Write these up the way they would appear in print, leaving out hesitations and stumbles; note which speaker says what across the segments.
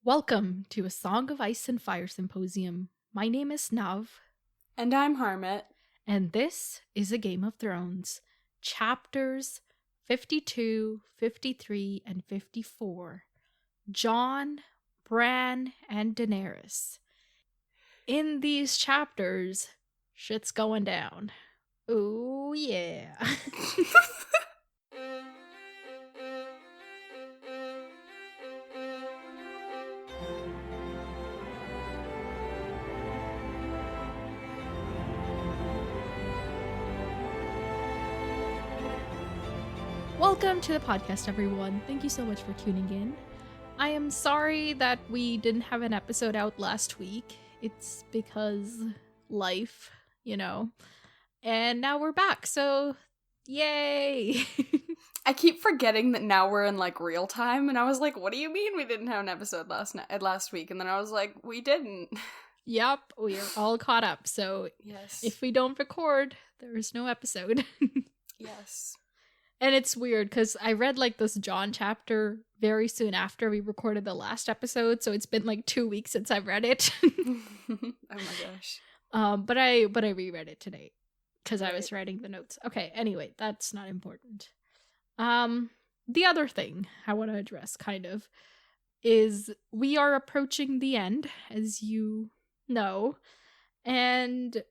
Speaker 1: Welcome to A Song of Ice and Fire Symposium. My name is Nav.
Speaker 2: And I'm Harmit.
Speaker 1: And this is A Game of Thrones. Chapters 52, 53, and 54. Jon, Bran, and Daenerys. In these chapters, shit's going down. Ooh, yeah. Welcome to the podcast, everyone. Thank you so much for tuning in. I am sorry that we didn't have an episode out last week. It's because life, And now we're back, so yay!
Speaker 2: I keep forgetting that now we're in real time, and I was like, what do you mean we didn't have an episode last week? And then I was like, we didn't.
Speaker 1: Yep, we are all caught up, so
Speaker 2: yes.
Speaker 1: If we don't record, there is no episode.
Speaker 2: Yes.
Speaker 1: And it's weird because I read this Jon chapter very soon after we recorded the last episode, so it's been 2 weeks since I've read it.
Speaker 2: Oh my gosh.
Speaker 1: But I reread it today because
Speaker 2: Right.
Speaker 1: I was writing the notes. Okay, anyway, that's not important. The other thing I want to address is we are approaching the end, as you know, and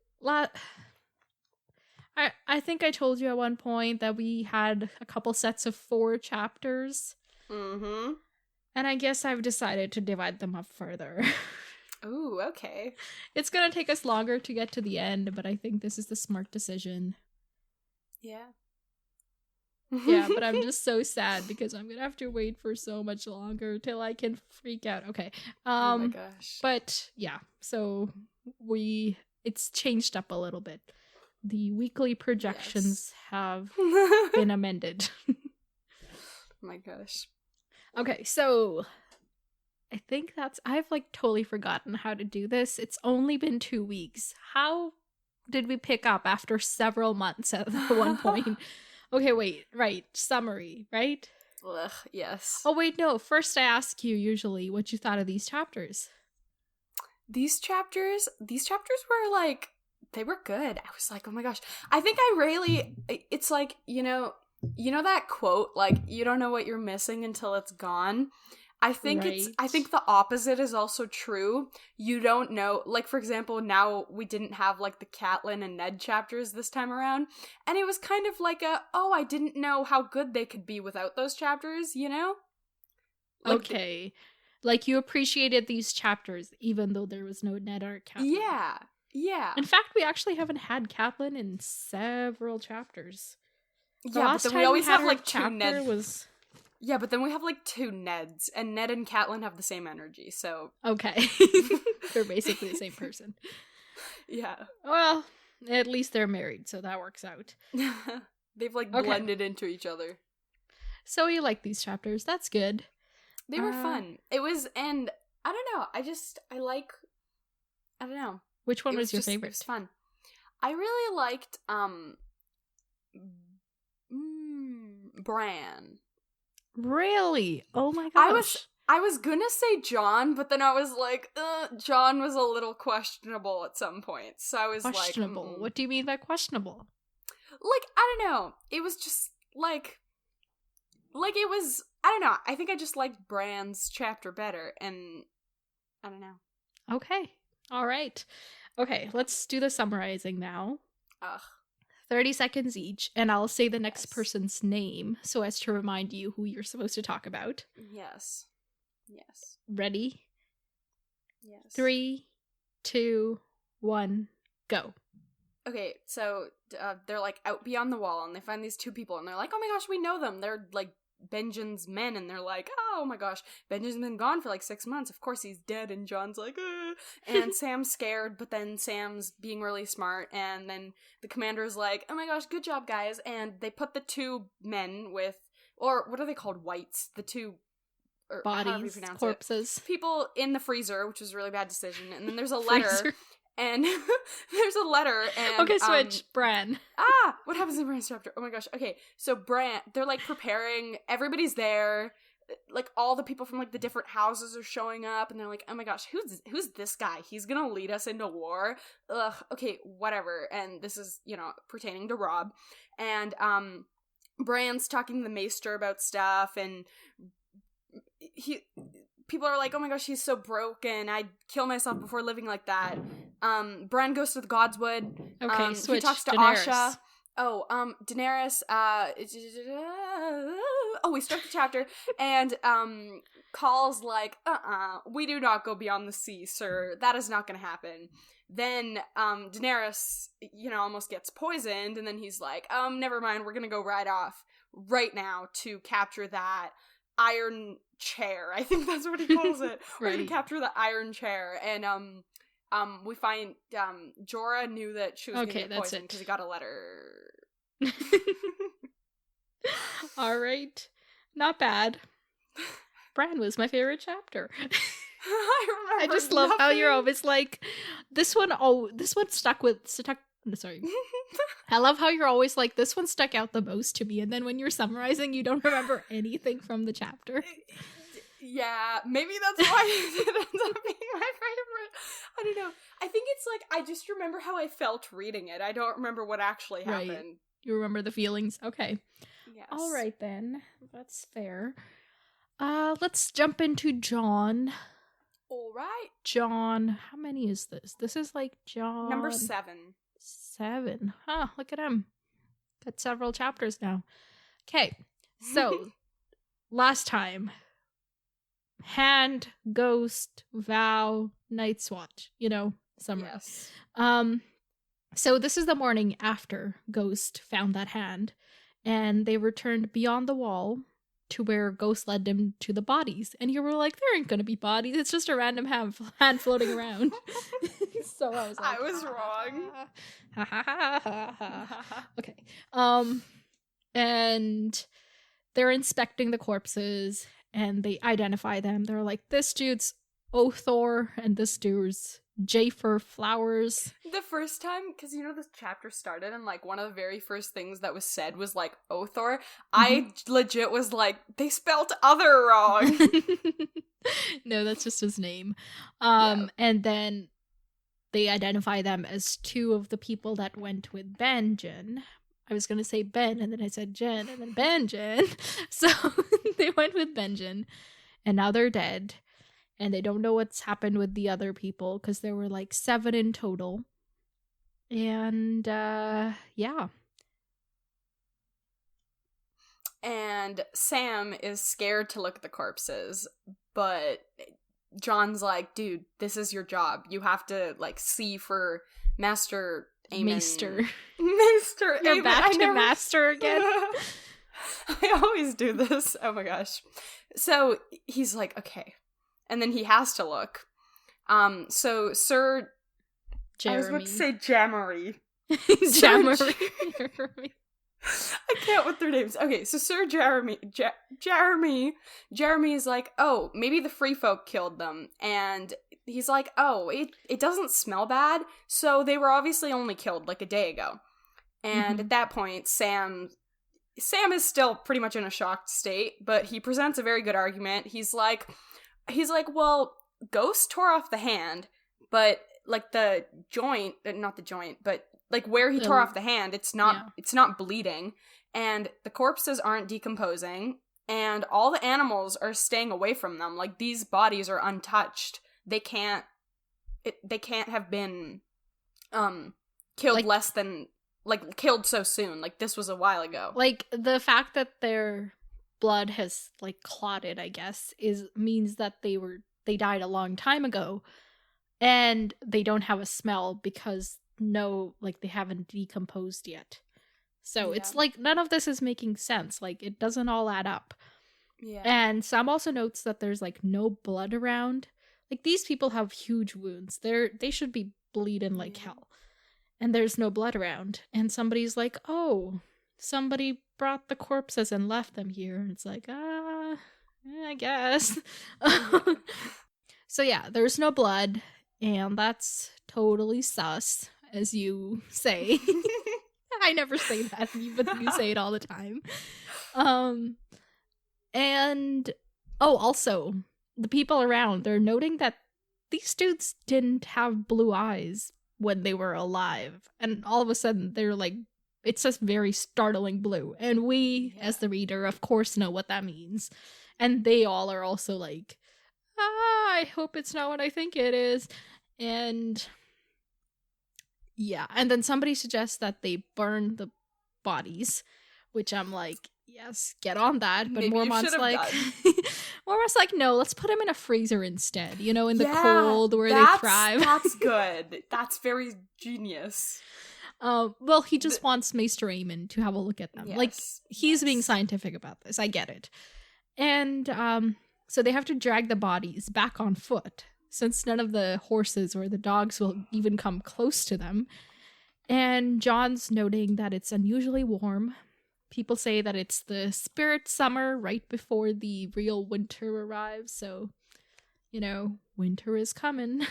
Speaker 1: I think I told you at one point that we had a couple sets of 4 chapters.
Speaker 2: Mm-hmm.
Speaker 1: And I guess I've decided to divide them up further.
Speaker 2: Ooh, okay.
Speaker 1: It's gonna take us longer to get to the end, but I think this is the smart decision.
Speaker 2: Yeah.
Speaker 1: Yeah, but I'm just so sad because I'm gonna have to wait for so much longer till I can freak out. Okay.
Speaker 2: Oh my gosh.
Speaker 1: But yeah, so it's changed up a little bit. The weekly projections have been amended.
Speaker 2: Oh my gosh.
Speaker 1: Okay, so I think I've totally forgotten how to do this. It's only been 2 weeks. How did we pick up after several months at one point? Okay, wait, right. Summary, right?
Speaker 2: Ugh, yes.
Speaker 1: Oh, wait, no. First I ask you usually what you thought of these chapters.
Speaker 2: These chapters were they were good. I was like, oh my gosh. I think I really, it's you know that quote, you don't know what you're missing until it's gone. I think
Speaker 1: Right.
Speaker 2: I think the opposite is also true. You don't know, for example, now we didn't have the Catelyn and Ned chapters this time around. And it was kind of I didn't know how good they could be without those chapters,
Speaker 1: Okay. You appreciated these chapters even though there was no Ned or Catelyn.
Speaker 2: Yeah. Yeah.
Speaker 1: In fact, we actually haven't had Catelyn in several chapters.
Speaker 2: Yeah, but then we always have two Neds. Yeah, but then we have 2 Neds, and Ned and Catelyn have the same energy, so...
Speaker 1: Okay. They're basically the same person.
Speaker 2: Yeah.
Speaker 1: Well, at least they're married, so that works out.
Speaker 2: They've blended into each other.
Speaker 1: So you like these chapters. That's good.
Speaker 2: They were fun. It was, and I don't know, I don't know.
Speaker 1: Which one was your favorite?
Speaker 2: It was fun. I really liked, Bran.
Speaker 1: Really? Oh my gosh.
Speaker 2: I was gonna say Jon, but then I was like, Jon was a little questionable at some point. So I was
Speaker 1: questionable. What do you mean by questionable?
Speaker 2: I don't know. It was just it was, I don't know. I think I just liked Bran's chapter better, and I don't know.
Speaker 1: Okay. All right. Okay, let's do the summarizing now.
Speaker 2: Ugh.
Speaker 1: 30 seconds each, and I'll say the next person's name so as to remind you who you're supposed to talk about.
Speaker 2: Yes. Yes.
Speaker 1: Ready?
Speaker 2: Yes.
Speaker 1: 3, 2, 1, go.
Speaker 2: Okay, so they're out beyond the wall, and they find these 2 people, and they're like, oh my gosh, we know them. They're Benjen's men, and they're like, oh my gosh, Benjen's been gone for 6 months. Of course he's dead. And Jon's like, and Sam's scared, but then Sam's being really smart, and then the commander's like, oh my gosh, good job, guys. And they put the 2 men with, or what are they called? Whites. The 2
Speaker 1: bodies, corpses.
Speaker 2: People in the freezer, which was a really bad decision. And then there's a letter. And there's a letter, and...
Speaker 1: Okay, switch. Bran.
Speaker 2: What happens in Bran's chapter? Oh my gosh. Okay, so Bran, they're preparing, everybody's there, like all the people from like the different houses are showing up, and they're like, oh my gosh, who's this guy? He's gonna lead us into war. Ugh, okay, whatever. And this is, you know, pertaining to Rob. And Bran's talking to the maester about stuff, and people are like, oh my gosh, he's so broken, I'd kill myself before living like that. Bran goes to the Godswood.
Speaker 1: Okay, switch.
Speaker 2: He talks to
Speaker 1: Daenerys.
Speaker 2: Asha. Daenerys, we start the chapter, and, calls like, we do not go beyond the sea, sir. That is not gonna happen. Then, Daenerys, you know, almost gets poisoned, and then he's like, never mind, we're gonna go right off right now to capture that iron chair. I think that's what he calls it. We're gonna capture the iron chair, and, we find, Jorah knew that she was gonna get poisoned because he got a letter.
Speaker 1: All right. Not bad. Bran was my favorite chapter. I just love how you're always like, this one stuck. Sorry. I love how you're always like, this one stuck out the most to me, and then when you're summarizing, you don't remember anything from the chapter.
Speaker 2: Yeah, maybe that's why it ends up being my favorite. I don't know. I think it's like, I just remember how I felt reading it. I don't remember what actually happened.
Speaker 1: Right. You remember the feelings? Okay.
Speaker 2: Yes.
Speaker 1: All right, then. That's fair. Let's jump into Jon.
Speaker 2: All right.
Speaker 1: Jon, how many is this? This is like Jon...
Speaker 2: Number 7.
Speaker 1: 7. Huh, look at him. Got several chapters now. Okay, so, last time. Hand, Ghost, Vow, Night's Watch. You know, summary.
Speaker 2: Yes.
Speaker 1: So this is the morning after Ghost found that hand, and they returned beyond the wall to where Ghost led them to the bodies. And you were like, there ain't gonna be bodies, it's just a random hand floating around. So I was like,
Speaker 2: I was wrong.
Speaker 1: Okay. And they're inspecting the corpses, and they identify them. They're like, this dude's Othor, and this dude's Jafer Flowers.
Speaker 2: The first time, because you know this chapter started and like one of the very first things that was said was like Othor. I legit was like, they spelled other wrong.
Speaker 1: No, that's just his name.
Speaker 2: Yeah.
Speaker 1: And then they identify them as 2 of the people that went with Benjen. I was going to say Ben, and then I said Jen, and then Benjen. So they went with Benjen, and now they're dead. And they don't know what's happened with the other people, because there were like 7 in total. And, yeah.
Speaker 2: And Sam is scared to look at the corpses, but John's like, dude, this is your job. You have to, like, see for Master Aemon.
Speaker 1: Maester.
Speaker 2: Maester
Speaker 1: You're
Speaker 2: Aemon.
Speaker 1: back to Master again.
Speaker 2: I always do this. Oh my gosh. So he's like, okay. And then he has to look. So Sir
Speaker 1: Jeremy.
Speaker 2: I was about to say Jamery.
Speaker 1: Jamery.
Speaker 2: I can't with their names. Okay, so Sir Jeremy is like, oh, maybe the free folk killed them. And he's like, oh, it doesn't smell bad. So they were obviously only killed like a day ago. And at that point, Sam is still pretty much in a shocked state, but he presents a very good argument. He's like, well, Ghost tore off the hand, but like the joint, not the joint, but like where he tore off the hand, it's not bleeding, and the corpses aren't decomposing, and all the animals are staying away from them. Like, these bodies are untouched. They can't have been killed killed so soon. Like, this was a while ago.
Speaker 1: Like, the fact that their blood has like clotted, I guess, means that they died a long time ago, and they don't have a smell because they haven't decomposed yet. So it's like none of this is making sense. Like, it doesn't all add up.
Speaker 2: Yeah.
Speaker 1: And Sam also notes that there's like no blood around. Like, these people have huge wounds. They should be bleeding like hell. And there's no blood around. And somebody's like, oh, somebody brought the corpses and left them here. And it's like, I guess. So yeah, there's no blood, and that's totally sus, as you say. I never say that, but you say it all the time. And Oh, also, the people around, they're noting that these dudes didn't have blue eyes when they were alive. And all of a sudden, they're like, it's just very startling blue. And we, as the reader, of course, know what that means. And they all are also like, I hope it's not what I think it is. And yeah. And then somebody suggests that they burn the bodies, which I'm like, yes, get on that. But Mormont's like, Mormont's like, no, let's put him in a freezer instead, in the cold where they thrive.
Speaker 2: That's good. That's very genius.
Speaker 1: Well, he just wants Maester Aemon to have a look at them.
Speaker 2: Yes,
Speaker 1: like, he's being scientific about this. I get it. And so they have to drag the bodies back on foot, since none of the horses or the dogs will even come close to them. And John's noting that it's unusually warm. People say that it's the spirit summer right before the real winter arrives. So, winter is coming.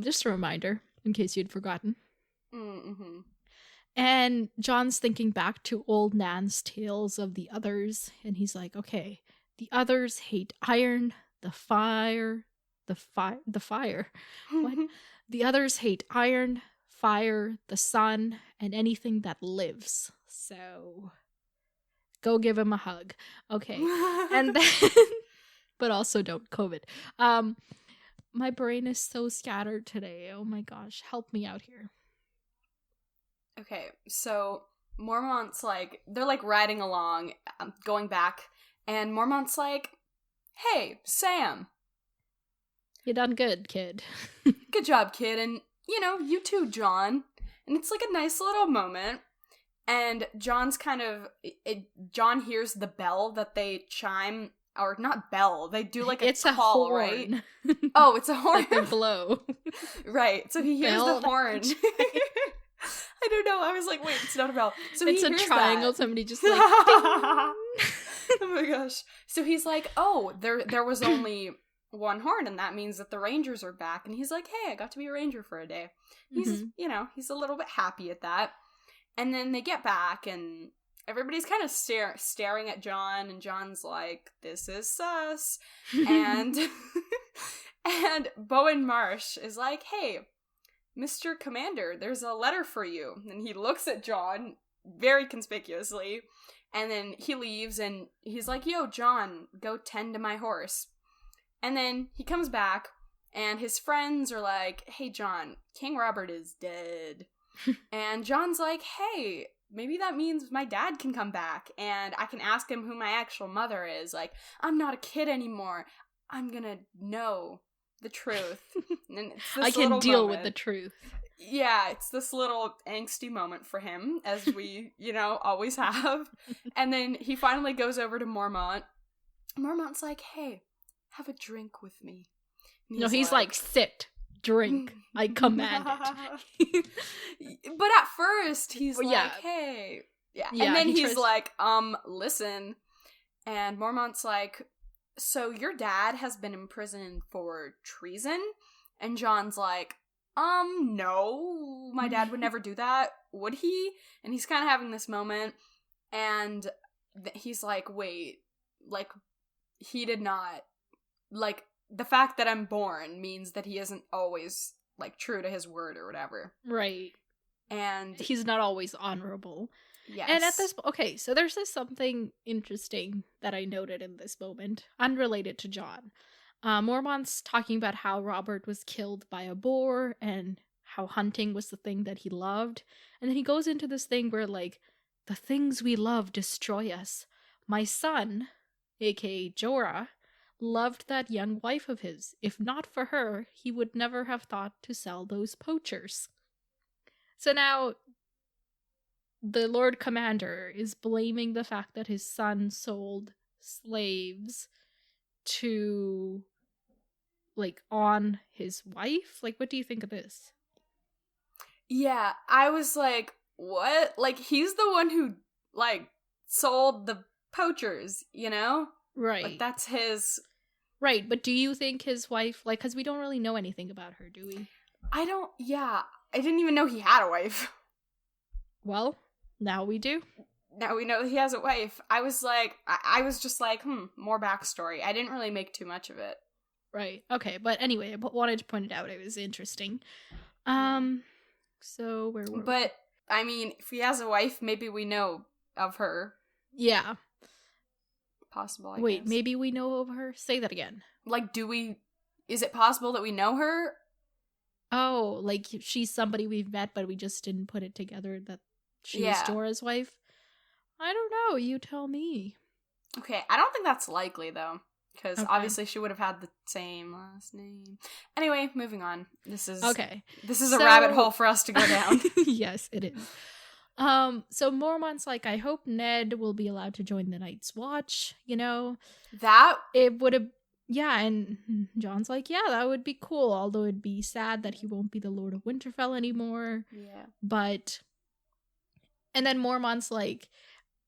Speaker 1: Just a reminder, in case you'd forgotten.
Speaker 2: Mm-hmm.
Speaker 1: And John's thinking back to old Nan's tales of the others. And he's like, okay, the others hate iron, the fire. What? The others hate iron, fire, the sun, and anything that lives. So go give him a hug. Okay. And then but also don't COVID. My brain is so scattered today. Oh my gosh, help me out here.
Speaker 2: Okay, so Mormont's like, they're like riding along, going back, and Mormont's like, hey, Sam.
Speaker 1: You done good, kid.
Speaker 2: Good job, kid, and, you too, John. And it's like a nice little moment, and John's John hears the bell that they chime, or not bell, they do like
Speaker 1: it's
Speaker 2: call,
Speaker 1: a horn.
Speaker 2: right? Oh, it's a horn.
Speaker 1: Like they blow.
Speaker 2: Right, so he hears
Speaker 1: Bell.
Speaker 2: the horn. I don't know, I was like, wait, it's not a bell. So
Speaker 1: it's
Speaker 2: he
Speaker 1: a
Speaker 2: hears
Speaker 1: triangle,
Speaker 2: that.
Speaker 1: somebody just like,
Speaker 2: Oh my gosh. So he's like, oh, there was only one horn, and that means that the Rangers are back. And he's like, hey, I got to be a Ranger for a day. He's, he's a little bit happy at that. And then they get back, and everybody's kind of staring at John, and John's like, this is sus. And and Bowen Marsh is like, hey, Mr. Commander, there's a letter for you. And he looks at John very conspicuously, and then he leaves, and he's like, yo, John, go tend to my horse. And then he comes back, and his friends are like, hey, John, King Robert is dead. And John's like, hey, maybe that means my dad can come back, and I can ask him who my actual mother is. Like, I'm not a kid anymore. I'm gonna know the truth. And it's this
Speaker 1: I can deal
Speaker 2: moment.
Speaker 1: with the truth.
Speaker 2: Yeah, it's this little angsty moment for him, as we, always have. And then he finally goes over to Mormont. Mormont's like, hey, have a drink with me.
Speaker 1: And he's like, sit, drink. I command it.
Speaker 2: But at first, he's like, hey. Yeah. And then he's like, listen. And Mormont's like, so your dad has been imprisoned for treason? And John's like, no, my dad would never do that, would he? And he's kind of having this moment, and he's like, wait, like, he did not, like, the fact that I'm born means that he isn't always, like, true to his word or whatever.
Speaker 1: Right.
Speaker 2: And
Speaker 1: he's not always honorable.
Speaker 2: Yes.
Speaker 1: And at this, okay, so there's this something interesting that I noted in this moment, unrelated to John. Mormont's talking about how Robert was killed by a boar and how hunting was the thing that he loved. And then he goes into this thing where, like, the things we love destroy us. My son, aka Jorah, loved that young wife of his. If not for her, he would never have thought to sell those poachers. So now the Lord Commander is blaming the fact that his son sold slaves to, like, on his wife? Like, what do you think of this?
Speaker 2: Yeah, I was like, what? Like, he's the one who, like, sold the poachers,
Speaker 1: Right.
Speaker 2: Like, that's his...
Speaker 1: Right, but do you think his wife, like, because we don't really know anything about her, do we?
Speaker 2: I didn't even know he had a wife.
Speaker 1: Well, now we do.
Speaker 2: now we know that he has a wife. I was like, I was just like, more backstory. I didn't really make too much of it.
Speaker 1: Right. Okay. But anyway, I wanted to point it out. It was interesting. So where were we?
Speaker 2: But, I mean, if he has a wife, maybe we know of her.
Speaker 1: Yeah.
Speaker 2: Possible, I
Speaker 1: Wait,
Speaker 2: guess.
Speaker 1: maybe we know of her? Say that again.
Speaker 2: Like, is it possible that we know her?
Speaker 1: Oh, like she's somebody we've met, but we just didn't put it together that she was Jorah's wife? I don't know. You tell me.
Speaker 2: Okay, I don't think that's likely, though. Because obviously she would have had the same last name. Anyway, moving on. This is a rabbit hole for us to go down.
Speaker 1: Yes, it is. So Mormont's like, I hope Ned will be allowed to join the Night's Watch,
Speaker 2: That?
Speaker 1: It would have, yeah, and John's like, yeah, that would be cool, although it'd be sad that he won't be the Lord of Winterfell anymore.
Speaker 2: Yeah.
Speaker 1: And then Mormont's like,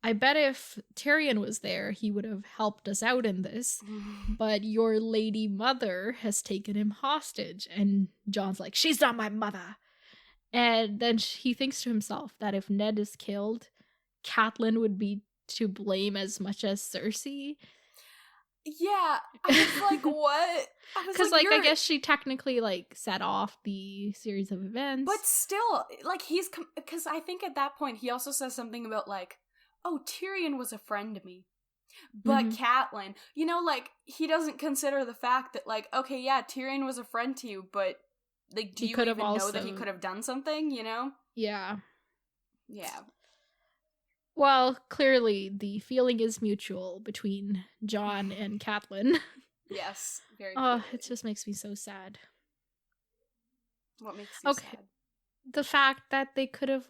Speaker 1: I bet if Tyrion was there, he would have helped us out in this, but your lady mother has taken him hostage. And John's like, she's not my mother. And then he thinks to himself that if Ned is killed, Catelyn would be to blame as much as Cersei.
Speaker 2: Yeah, I was like, what?
Speaker 1: Because, I guess she technically, set off the series of events.
Speaker 2: But still, because I think at that point he also says something about, oh, Tyrion was a friend to me. But Catelyn, he doesn't consider the fact that, okay, yeah, Tyrion was a friend to you, but, do you even know that he could have done something,
Speaker 1: Yeah.
Speaker 2: Yeah.
Speaker 1: Well, clearly the feeling is mutual between John and Catelyn.
Speaker 2: Yes, very
Speaker 1: Oh, it just makes me so sad.
Speaker 2: What makes you sad?
Speaker 1: The fact that they could have,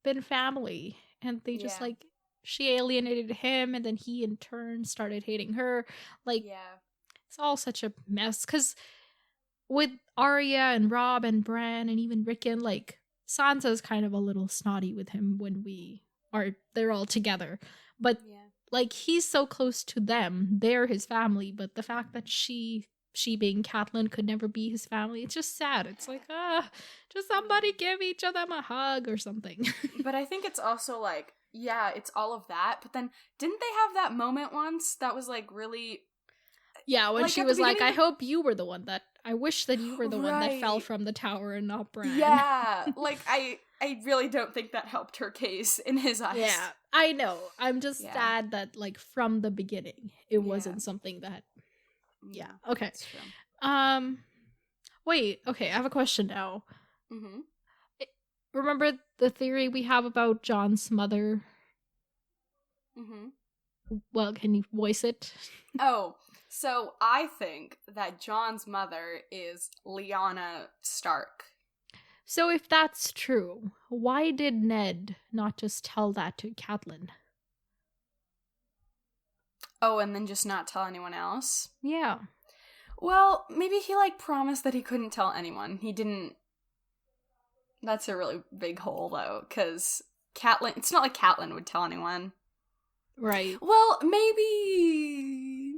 Speaker 1: been family. And they just, she alienated him, and then he, in turn, started hating her. It's all such a mess. Because with Arya and Robb and Bran and even Rickon, Sansa's kind of a little snotty with him when they're all together. But, he's so close to them. They're his family. But the fact that she being Catelyn could never be his family, it's just sad. It's like, just somebody give each of them a hug or something.
Speaker 2: But I think it's also it's all of that, but then didn't they have that moment once that was really,
Speaker 1: yeah, when she was like, I hope you were the one I wish that you were the one that fell from the tower and not Bran.
Speaker 2: Yeah, I really don't think that helped her case in his eyes.
Speaker 1: Yeah, I know. I'm just sad that from the beginning it wasn't something that. Yeah. Okay.
Speaker 2: That's true.
Speaker 1: Wait. Okay. I have a question now. Mm-hmm. Remember the theory we have about John's mother? Mm-hmm. Well, can you voice it?
Speaker 2: Oh, so I think that John's mother is Lyanna Stark.
Speaker 1: So if that's true, why did Ned not just tell that to Catelyn?
Speaker 2: Oh, and then just not tell anyone else?
Speaker 1: Yeah.
Speaker 2: Well, maybe he, promised that he couldn't tell anyone. He didn't... That's a really big hole, though, because Catelyn... It's not like Catelyn would tell anyone.
Speaker 1: Right.
Speaker 2: Well, maybe...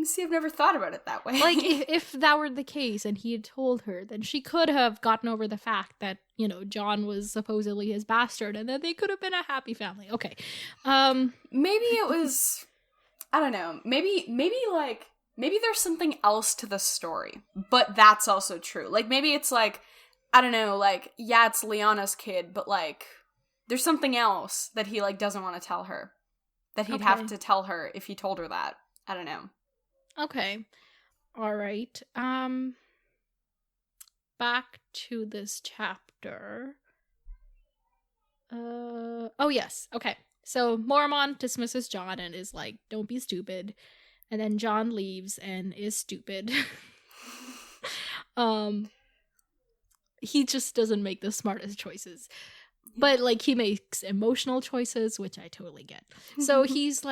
Speaker 2: See, I've never thought about it that way.
Speaker 1: If that were the case and he had told her, then she could have gotten over the fact that, John was supposedly his bastard, and then they could have been a happy family. Okay.
Speaker 2: Maybe it was... I don't know. Maybe there's something else to the story, but that's also true. Maybe it's I don't know, yeah, it's Lyanna's kid, but there's something else that he doesn't want to tell her, that he'd have to tell her if he told her that. I don't know.
Speaker 1: Okay. All right. Back to this chapter. Oh yes. Okay. So Mormont dismisses John and is like, don't be stupid. And then John leaves and is stupid. He just doesn't make the smartest choices. But he makes emotional choices, which I totally get. So he's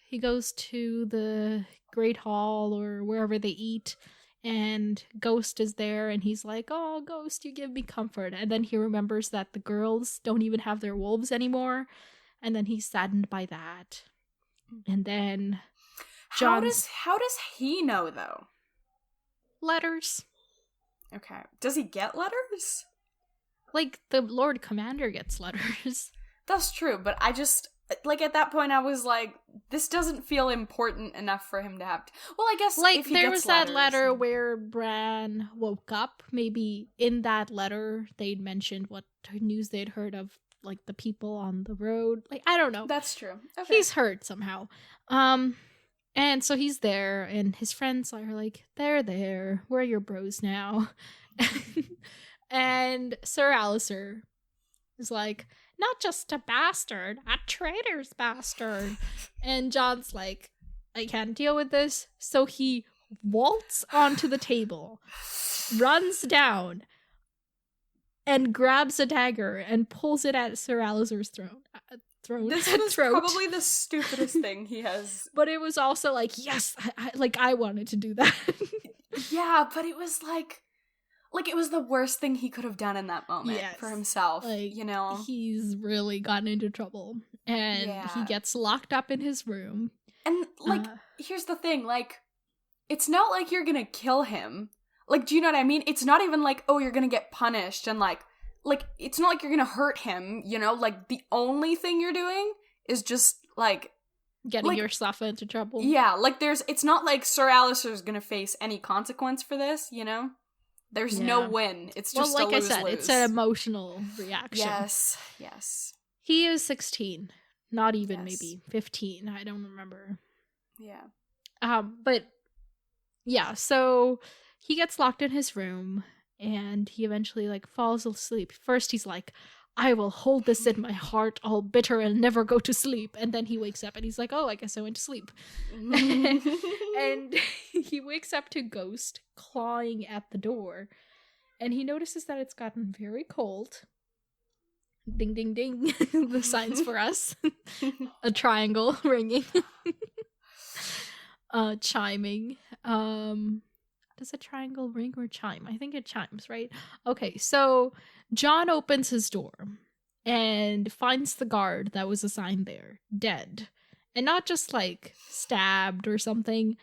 Speaker 1: he goes to the Great Hall or wherever they eat, and Ghost is there, and he's like, oh, Ghost, you give me comfort. And then he remembers that the girls don't even have their wolves anymore. And then he's saddened by that. And then
Speaker 2: how does he know, though?
Speaker 1: Letters.
Speaker 2: Okay. Does he get letters?
Speaker 1: The Lord Commander gets letters.
Speaker 2: That's true, but I just, like, at that point I was like, this doesn't feel important enough for him to have to. Well, I guess
Speaker 1: Like,
Speaker 2: if he
Speaker 1: there
Speaker 2: gets
Speaker 1: was that
Speaker 2: letters,
Speaker 1: letter where Bran woke up. Maybe in that letter they'd mentioned what news they'd heard of, like, the people on the road. Like, I don't know.
Speaker 2: That's true. Okay.
Speaker 1: He's hurt somehow. And so he's there, and his friends are like, there. We're your bros now. And Sir Alistair is like, not just a bastard, a traitor's bastard. And John's like, I can't deal with this. So he vaults onto the table, runs down, and grabs a dagger and pulls it at Sir Alistair's throat.
Speaker 2: This was probably the stupidest thing he has.
Speaker 1: But it was also like, yes, I wanted to do that.
Speaker 2: Yeah, but it was like it was the worst thing he could have done in that moment for himself,
Speaker 1: like,
Speaker 2: you know?
Speaker 1: He's really gotten into trouble. And he gets locked up in his room.
Speaker 2: And, like, here's the thing, like, it's not like you're gonna kill him. Like, do you know what I mean? It's not even like, oh, you're gonna get punished and, like, it's not like you're gonna hurt him, you know? Like, the only thing you're doing is just, like...
Speaker 1: getting yourself into trouble.
Speaker 2: Yeah, like, it's not like Sir Alistair's gonna face any consequence for this, you know? There's no win. It's just
Speaker 1: like
Speaker 2: a lose-lose.
Speaker 1: I said, it's an emotional reaction.
Speaker 2: Yes.
Speaker 1: He is 16. Not even maybe 15. I don't remember.
Speaker 2: Yeah.
Speaker 1: But yeah, so he gets locked in his room and he eventually like falls asleep. First he's like, I will hold this in my heart, all bitter and never go to sleep. And then he wakes up and he's like, oh, I guess I went to sleep. And he wakes up to Ghost clawing at the door. And he notices that it's gotten very cold. Ding, ding, ding. The signs for us. A triangle ringing. Chiming. Does a triangle ring or chime? I think it chimes, right? Okay, so John opens his door and finds the guard that was assigned there, dead. And not just like stabbed or something.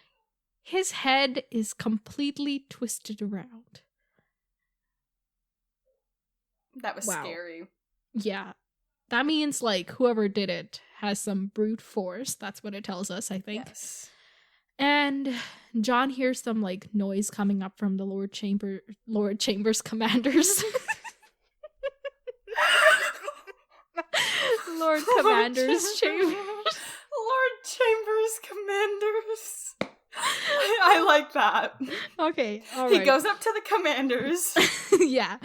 Speaker 1: His head is completely twisted around.
Speaker 2: That was scary.
Speaker 1: Yeah. That means like whoever did it has some brute force. That's what it tells us, I think.
Speaker 2: Yes.
Speaker 1: And John hears some like noise coming up from the Lord Chambers commanders. Lord Commander's Chambers.
Speaker 2: Lord Chambers Commanders. I like that.
Speaker 1: Okay, all right.
Speaker 2: He goes up to the commanders.
Speaker 1: Yeah.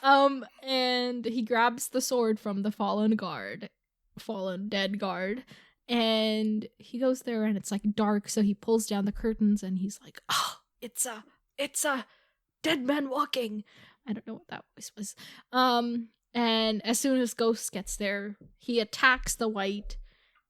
Speaker 1: And he grabs the sword from the fallen dead guard. And he goes there and it's like dark, so he pulls down the curtains and he's like, oh, it's a dead man walking. I don't know what that voice was. And as soon as Ghost gets there, he attacks the white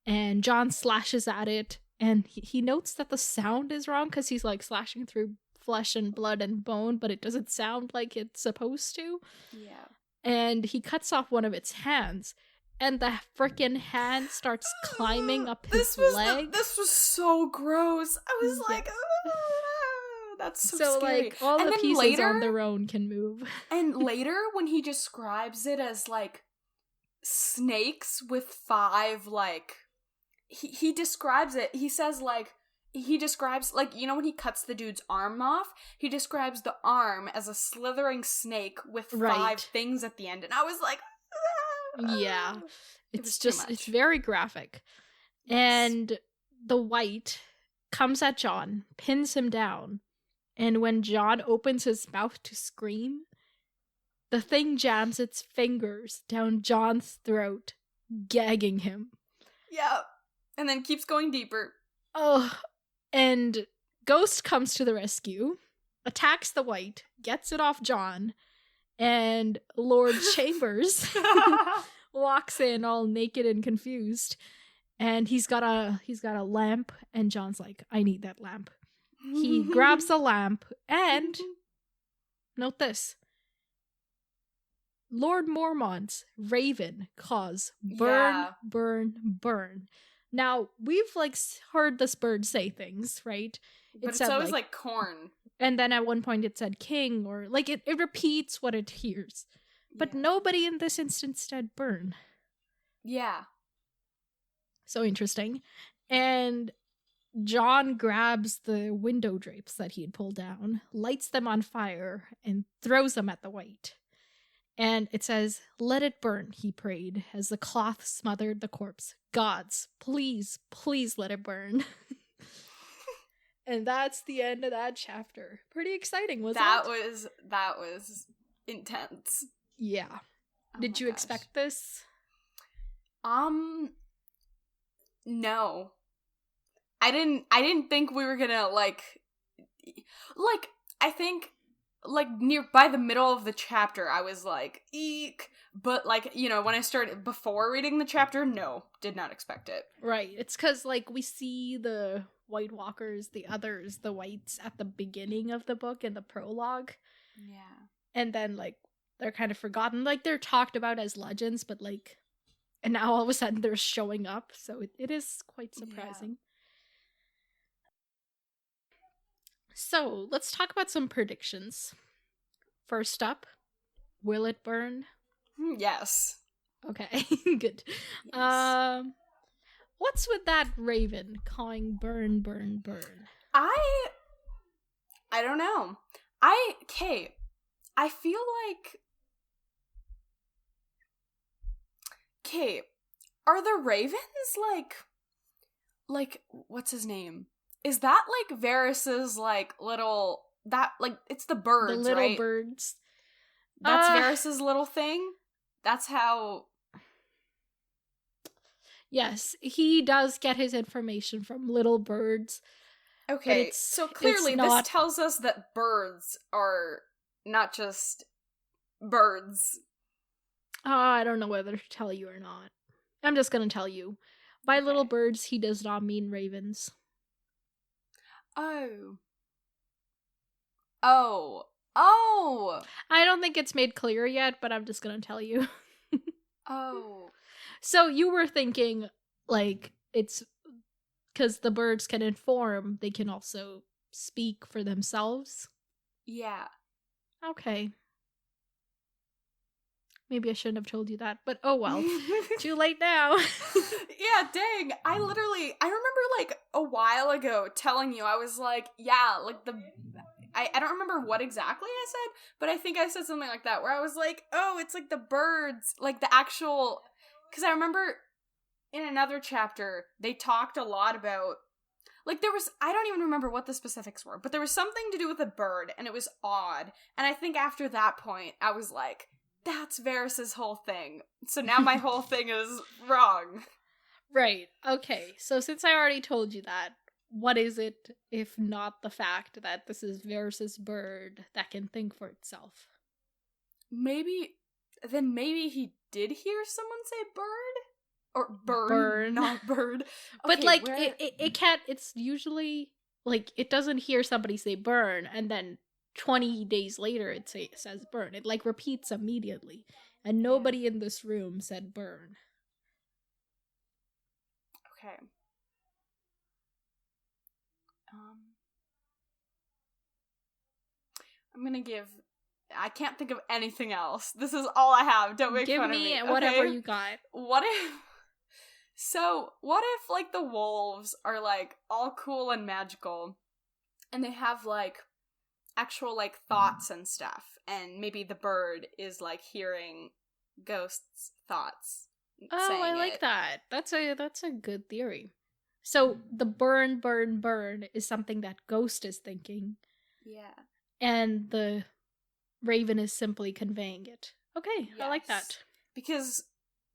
Speaker 1: and John slashes at it. And he notes that the sound is wrong because he's like slashing through flesh and blood and bone, but it doesn't sound like it's supposed to.
Speaker 2: Yeah.
Speaker 1: And he cuts off one of its hands. And the frickin' hand starts climbing up his leg.
Speaker 2: This was so gross. I was like, that's so scary.
Speaker 1: Like, all the pieces later, on their own can move.
Speaker 2: And later, when he describes it as, like, snakes with 5, like... He describes it, he says, like... He describes, like, you know when he cuts the dude's arm off? He describes the arm as a slithering snake with 5 things at the end. And I was like...
Speaker 1: Yeah, it's very graphic. Yes. And the white comes at John, pins him down, and when John opens his mouth to scream, the thing jams its fingers down John's throat, gagging him.
Speaker 2: Yeah, and then keeps going deeper.
Speaker 1: Oh, and Ghost comes to the rescue, attacks the white, gets it off John, and Lord Chambers walks in all naked and confused, and he's got a lamp, and John's like, I need that lamp. He grabs the lamp, and note this: Lord Mormont's raven caws burn, burn, burn. Now, we've like heard this bird say things, right?
Speaker 2: But it's always like corn.
Speaker 1: And then at one point it said king, or like it repeats what it hears. But nobody in this instance said burn.
Speaker 2: Yeah.
Speaker 1: So interesting. And John grabs the window drapes that he had pulled down, lights them on fire, and throws them at the white. And it says, "Let it burn," he prayed, as the cloth smothered the corpse. "Gods, please, please let it burn." And that's the end of that chapter. Pretty exciting, wasn't it?
Speaker 2: That was intense.
Speaker 1: Yeah.
Speaker 2: Oh
Speaker 1: Did you expect this?
Speaker 2: No. I didn't think we were gonna, I think, near by the middle of the chapter, I was like, eek. But, when I started, before reading the chapter, no, did not expect it.
Speaker 1: Right. It's because, we see the White Walkers, the others, the Whites, at the beginning of the book in the prologue.
Speaker 2: Yeah.
Speaker 1: And then, they're kind of forgotten. They're talked about as legends, but, and now all of a sudden they're showing up. So it is quite surprising. Yeah. So, let's talk about some predictions. First up, will it burn?
Speaker 2: Yes.
Speaker 1: Okay, good. Yes. What's with that raven calling burn, burn, burn?
Speaker 2: I don't know. I feel like... are the ravens, what's his name? Is that, Varys's, little... it's the birds,
Speaker 1: the little
Speaker 2: right?
Speaker 1: Birds.
Speaker 2: That's Varys's little thing? That's how...
Speaker 1: Yes, he does get his information from little birds.
Speaker 2: Okay, so clearly this tells us that birds are not just birds.
Speaker 1: I don't know whether to tell you or not. I'm just gonna tell you. By little birds, he does not mean ravens.
Speaker 2: Oh.
Speaker 1: I don't think it's made clear yet, but I'm just gonna tell you.
Speaker 2: Oh.
Speaker 1: So you were thinking, it's because the birds can inform, they can also speak for themselves?
Speaker 2: Yeah.
Speaker 1: Okay. Maybe I shouldn't have told you that, but oh well. Too late now.
Speaker 2: Yeah, dang. I remember, a while ago telling you, I was like, yeah, I don't remember what exactly I said, but I think I said something like that, where I was like, oh, it's the birds, the actual... Because I remember in another chapter, they talked a lot about... there was... I don't even remember what the specifics were, but there was something to do with a bird, and it was odd. And I think after that point, I was like, that's Varys's whole thing. So now my whole thing is wrong.
Speaker 1: Right. Okay. So since I already told you that, what is it if not the fact that this is Varys's bird that can think for itself?
Speaker 2: Maybe he did hear someone say bird? Or burn. Not bird.
Speaker 1: Okay, but it can't, it's usually, it doesn't hear somebody say burn and then 20 days later it says burn. It repeats immediately. And nobody in this room said burn.
Speaker 2: Okay. I'm gonna give... I can't think of anything else. This is all I have. Don't make fun of me.
Speaker 1: Give me whatever you got.
Speaker 2: What if... what if, the wolves are, all cool and magical, and they have, actual, thoughts and stuff, and maybe the bird is, hearing ghosts' thoughts.
Speaker 1: Oh, I like that. That's a good theory. So, the burn, burn, burn is something that Ghost is thinking.
Speaker 2: Yeah.
Speaker 1: And the raven is simply conveying it. Okay, yes. I like that.
Speaker 2: Because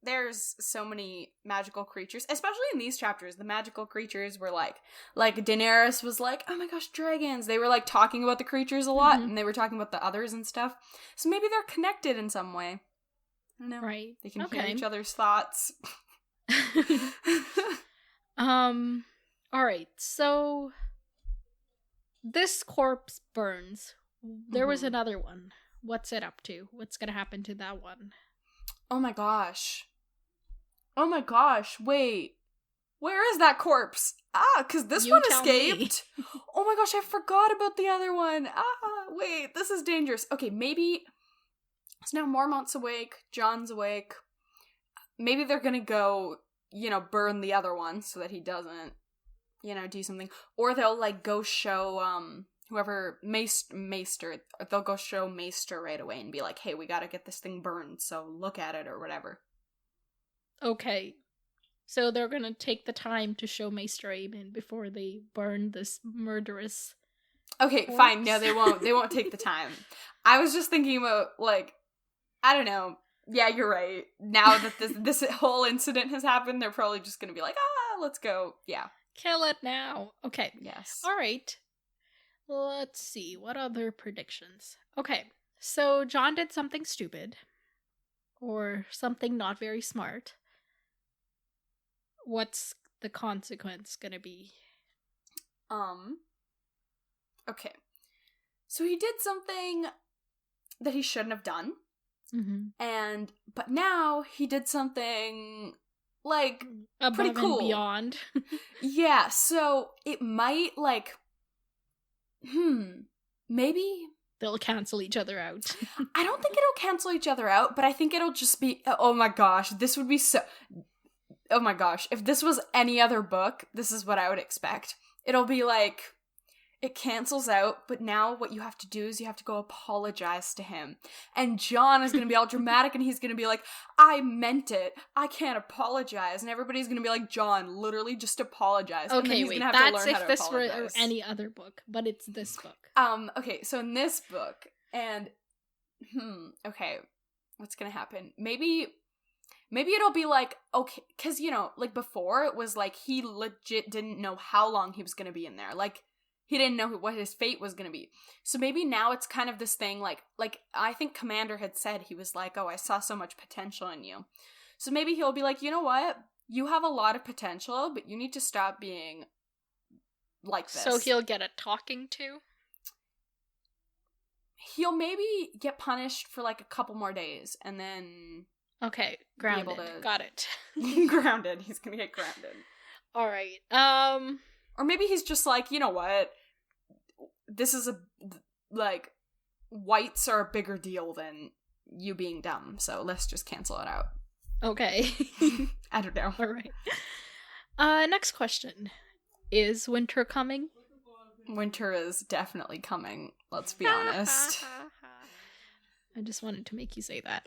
Speaker 2: there's so many magical creatures, especially in these chapters. The magical creatures were like Daenerys was like, oh my gosh, dragons. They were talking about the creatures a lot, and they were talking about the others and stuff. So maybe they're connected in some way. I don't know.
Speaker 1: Right.
Speaker 2: They can hear each other's thoughts.
Speaker 1: Alright, so this corpse burns. There was another one. What's it up to? What's gonna happen to that one?
Speaker 2: Oh my gosh. Wait. Where is that corpse? Because this one escaped. Oh my gosh, I forgot about the other one. Wait, this is dangerous. Okay, maybe... So now Mormont's awake, John's awake. maybe they're gonna go, burn the other one so that he doesn't, do something. Or they'll, like, go show, whoever, Maester, they'll go show Maester right away and be like, hey, we gotta get this thing burned, so look at it or whatever.
Speaker 1: Okay. So they're gonna take the time to show Maester Aemon before they burn this murderous
Speaker 2: Okay,
Speaker 1: corpse?
Speaker 2: fine. No, they won't. They won't take the time. I was just thinking about, like, I don't know. Yeah, you're right. Now that this whole incident has happened, they're probably just gonna be like, let's go. Yeah.
Speaker 1: Kill it now. Okay.
Speaker 2: Yes.
Speaker 1: All right. Let's see. What other predictions? Okay. So Jon did something stupid. Or something not very smart. What's the consequence gonna be?
Speaker 2: Okay. So he did something that he shouldn't have done.
Speaker 1: Mm-hmm.
Speaker 2: But now he did something, like,
Speaker 1: Above
Speaker 2: pretty cool.
Speaker 1: And beyond.
Speaker 2: Yeah, so it might, like, maybe
Speaker 1: they'll cancel each other out.
Speaker 2: I don't think it'll cancel each other out, but I think it'll just be, oh my gosh, this would be so, oh my gosh, if this was any other book, this is what I would expect. It'll be like, it cancels out, but now what you have to do is you have to go apologize to him. And Jon is going to be all dramatic and he's going to be like, I meant it. I can't apologize. And everybody's going to be like, Jon, literally just apologize.
Speaker 1: Okay, wait, that's if this were any other book, but it's this book.
Speaker 2: Okay, so in this book, and, okay, what's going to happen? Maybe it'll be like, okay, because, like before, it was like he legit didn't know how long he was going to be in there. Like, he didn't know what his fate was going to be. So maybe now it's kind of this thing, like I think Commander had said, he was like, oh, I saw so much potential in you. So maybe he'll be like, you know what? You have a lot of potential, but you need to stop being like this.
Speaker 1: So he'll get a talking to?
Speaker 2: He'll maybe get punished for like a couple more days, and then...
Speaker 1: Okay, grounded. Got it.
Speaker 2: Grounded. He's gonna get grounded.
Speaker 1: Alright,
Speaker 2: Or maybe he's just like, you know what? This is whites are a bigger deal than you being dumb, so let's just cancel it out.
Speaker 1: Okay.
Speaker 2: I don't know.
Speaker 1: Alright. Next question. Is winter coming?
Speaker 2: Winter is definitely coming, let's be honest.
Speaker 1: I just wanted to make you say that.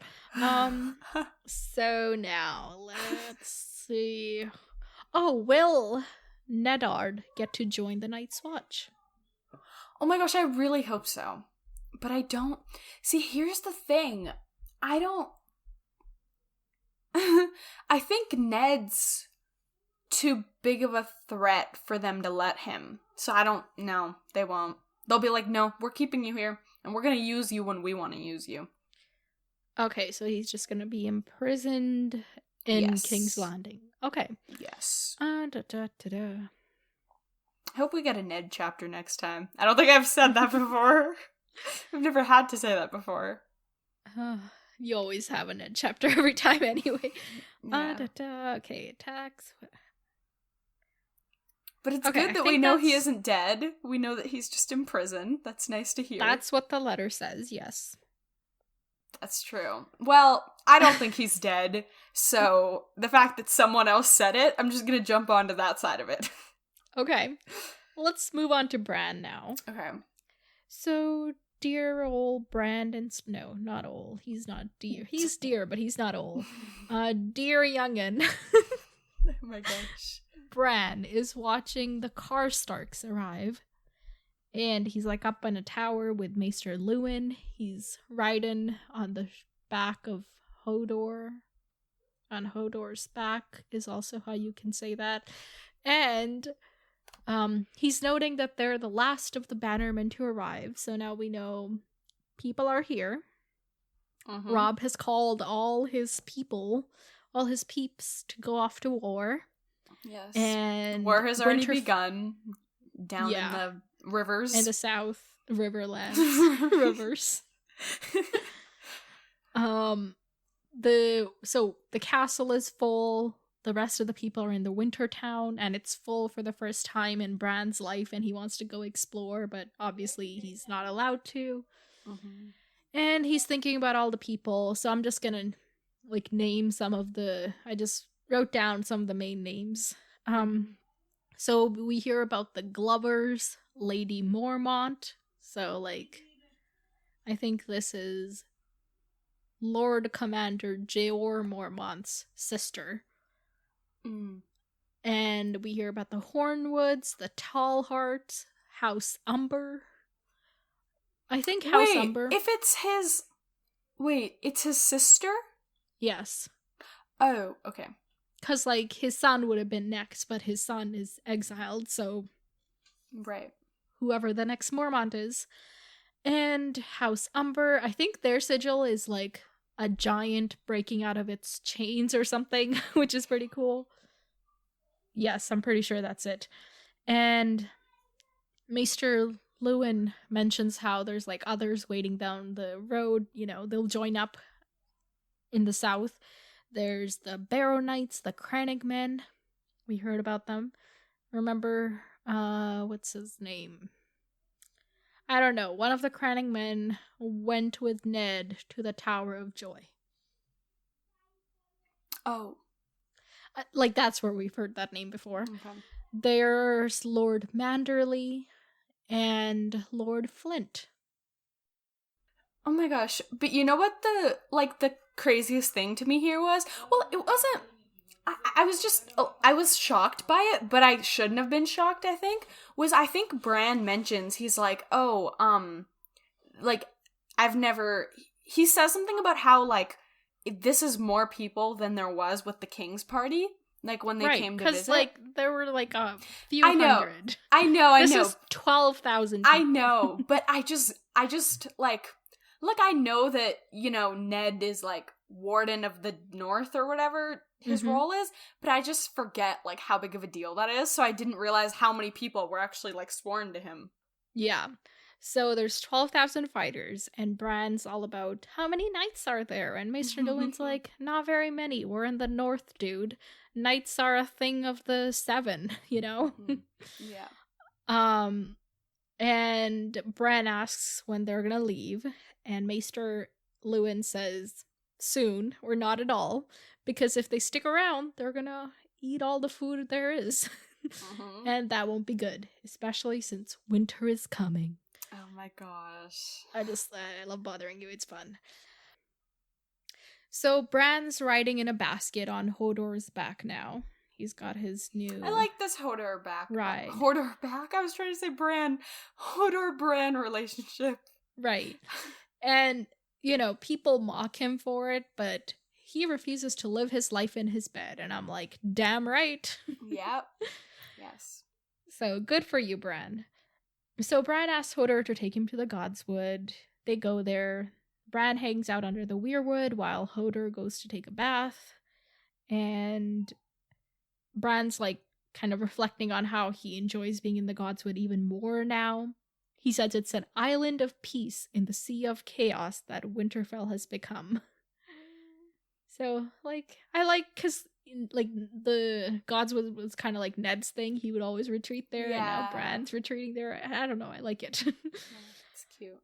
Speaker 1: So now, let's see. Oh, will Neddard get to join the Night's Watch?
Speaker 2: Oh my gosh, I really hope so. But I don't... See, here's the thing. I don't... I think Ned's too big of a threat for them to let him. So I don't... No, they won't. They'll be like, no, we're keeping you here, and we're gonna use you when we want to use you.
Speaker 1: Okay, so he's just gonna be imprisoned in King's Landing. Okay.
Speaker 2: Yes.
Speaker 1: I
Speaker 2: hope we get a Ned chapter next time. I don't think I've said that before. I've never had to say that before.
Speaker 1: You always have a Ned chapter every time anyway.
Speaker 2: Yeah.
Speaker 1: Okay, attacks.
Speaker 2: But it's good that we know he isn't dead. We know that he's just in prison. That's nice to hear.
Speaker 1: That's what the letter says, yes.
Speaker 2: That's true. Well, I don't think he's dead, so the fact that someone else said it, I'm just gonna jump onto that side of it.
Speaker 1: Okay. Let's move on to Bran now.
Speaker 2: Okay.
Speaker 1: So, dear old Brandon... No, not old. He's not dear. He's dear, but he's not old. Dear youngin'.
Speaker 2: Oh my gosh.
Speaker 1: Bran is watching the Karstarks arrive. And he's like up in a tower with Maester Luwin. He's riding on the back of Hodor. On Hodor's back is also how you can say that. And he's noting that they're the last of the bannermen to arrive. So now we know people are here.
Speaker 2: Mm-hmm.
Speaker 1: Robb has called all his people, all his peeps, to go off to war.
Speaker 2: Yes.
Speaker 1: And
Speaker 2: war has already begun down in the rivers.
Speaker 1: In the south, Riverlands. Rivers. The castle is full. The rest of the people are in the winter town, and it's full for the first time in Bran's life, and he wants to go explore, but obviously he's not allowed to.
Speaker 2: Mm-hmm.
Speaker 1: And he's thinking about all the people, so I'm just gonna like name some of the, I just wrote down some of the main names. So we hear about the Glovers, Lady Mormont. So like, I think this is Lord Commander Jeor Mormont's sister. And we hear about the Hornwoods, the Tallhearts, House Umber. I think House Umber.
Speaker 2: If it's his... Wait, it's his sister?
Speaker 1: Yes.
Speaker 2: Oh, okay.
Speaker 1: Because, like, his son would have been next, but his son is exiled, so...
Speaker 2: Right.
Speaker 1: Whoever the next Mormont is. And House Umber, I think their sigil is, like, a giant breaking out of its chains or something, which is pretty cool. Yes, I'm pretty sure that's it. And Maester Lewin mentions how there's, like, others waiting down the road. You know, they'll join up in the south. There's the Barrow Knights, the Crannig Men. We heard about them. Remember, what's his name? I don't know. One of the Crannig Men went with Ned to the Tower of Joy.
Speaker 2: Oh.
Speaker 1: Like, that's where we've heard that name before.
Speaker 2: Okay.
Speaker 1: There's Lord Manderley and Lord Flint.
Speaker 2: Oh my gosh. But you know what the craziest thing to me here was? Well, it wasn't... I was shocked by it, but I shouldn't have been shocked, I think. I think Bran mentions, he's like, I've never... He says something about how, like, this is more people than there was with the King's Party. Like, when they came to visit.
Speaker 1: Because, like, there were, like, a few hundred.
Speaker 2: I know.
Speaker 1: This is 12,000
Speaker 2: I know, but I just, like, look, I know that, you know, Ned is, like, Warden of the North or whatever his role is, but I just forget, like, how big of a deal that is, so I didn't realize how many people were actually, like, sworn to him.
Speaker 1: Yeah. So there's 12,000 fighters, and Bran's all about, how many knights are there? And Maester Lewin's like, not very many. We're in the north, dude. Knights are a thing of the seven, you know?
Speaker 2: Yeah.
Speaker 1: And Bran asks when they're gonna leave, and Maester Lewin says, soon, or not at all, because if they stick around, they're gonna eat all the food there is. And that won't be good, especially since winter is coming.
Speaker 2: Oh my gosh.
Speaker 1: I love bothering you. It's fun. So Bran's riding in a basket on Hodor's back now. He's got his new...
Speaker 2: I like this Hodor back.
Speaker 1: Right.
Speaker 2: Hodor back? I was trying to say Bran. Hodor-Bran relationship.
Speaker 1: Right. And, you know, people mock him for it, but he refuses to live his life in his bed. And I'm like, damn right.
Speaker 2: Yep. Yes.
Speaker 1: So good for you, Bran. So Bran asks Hodor to take him to the Godswood. They go there. Bran hangs out under the weirwood while Hodor goes to take a bath. And Bran's like kind of reflecting on how he enjoys being in the Godswood even more now. He says it's an island of peace in the sea of chaos that Winterfell has become. So, like, I like, because, like, the Godswood was kind of like Ned's thing. He would always retreat there, and now Bran's retreating there. I don't know, I like it.
Speaker 2: Yeah, it's cute.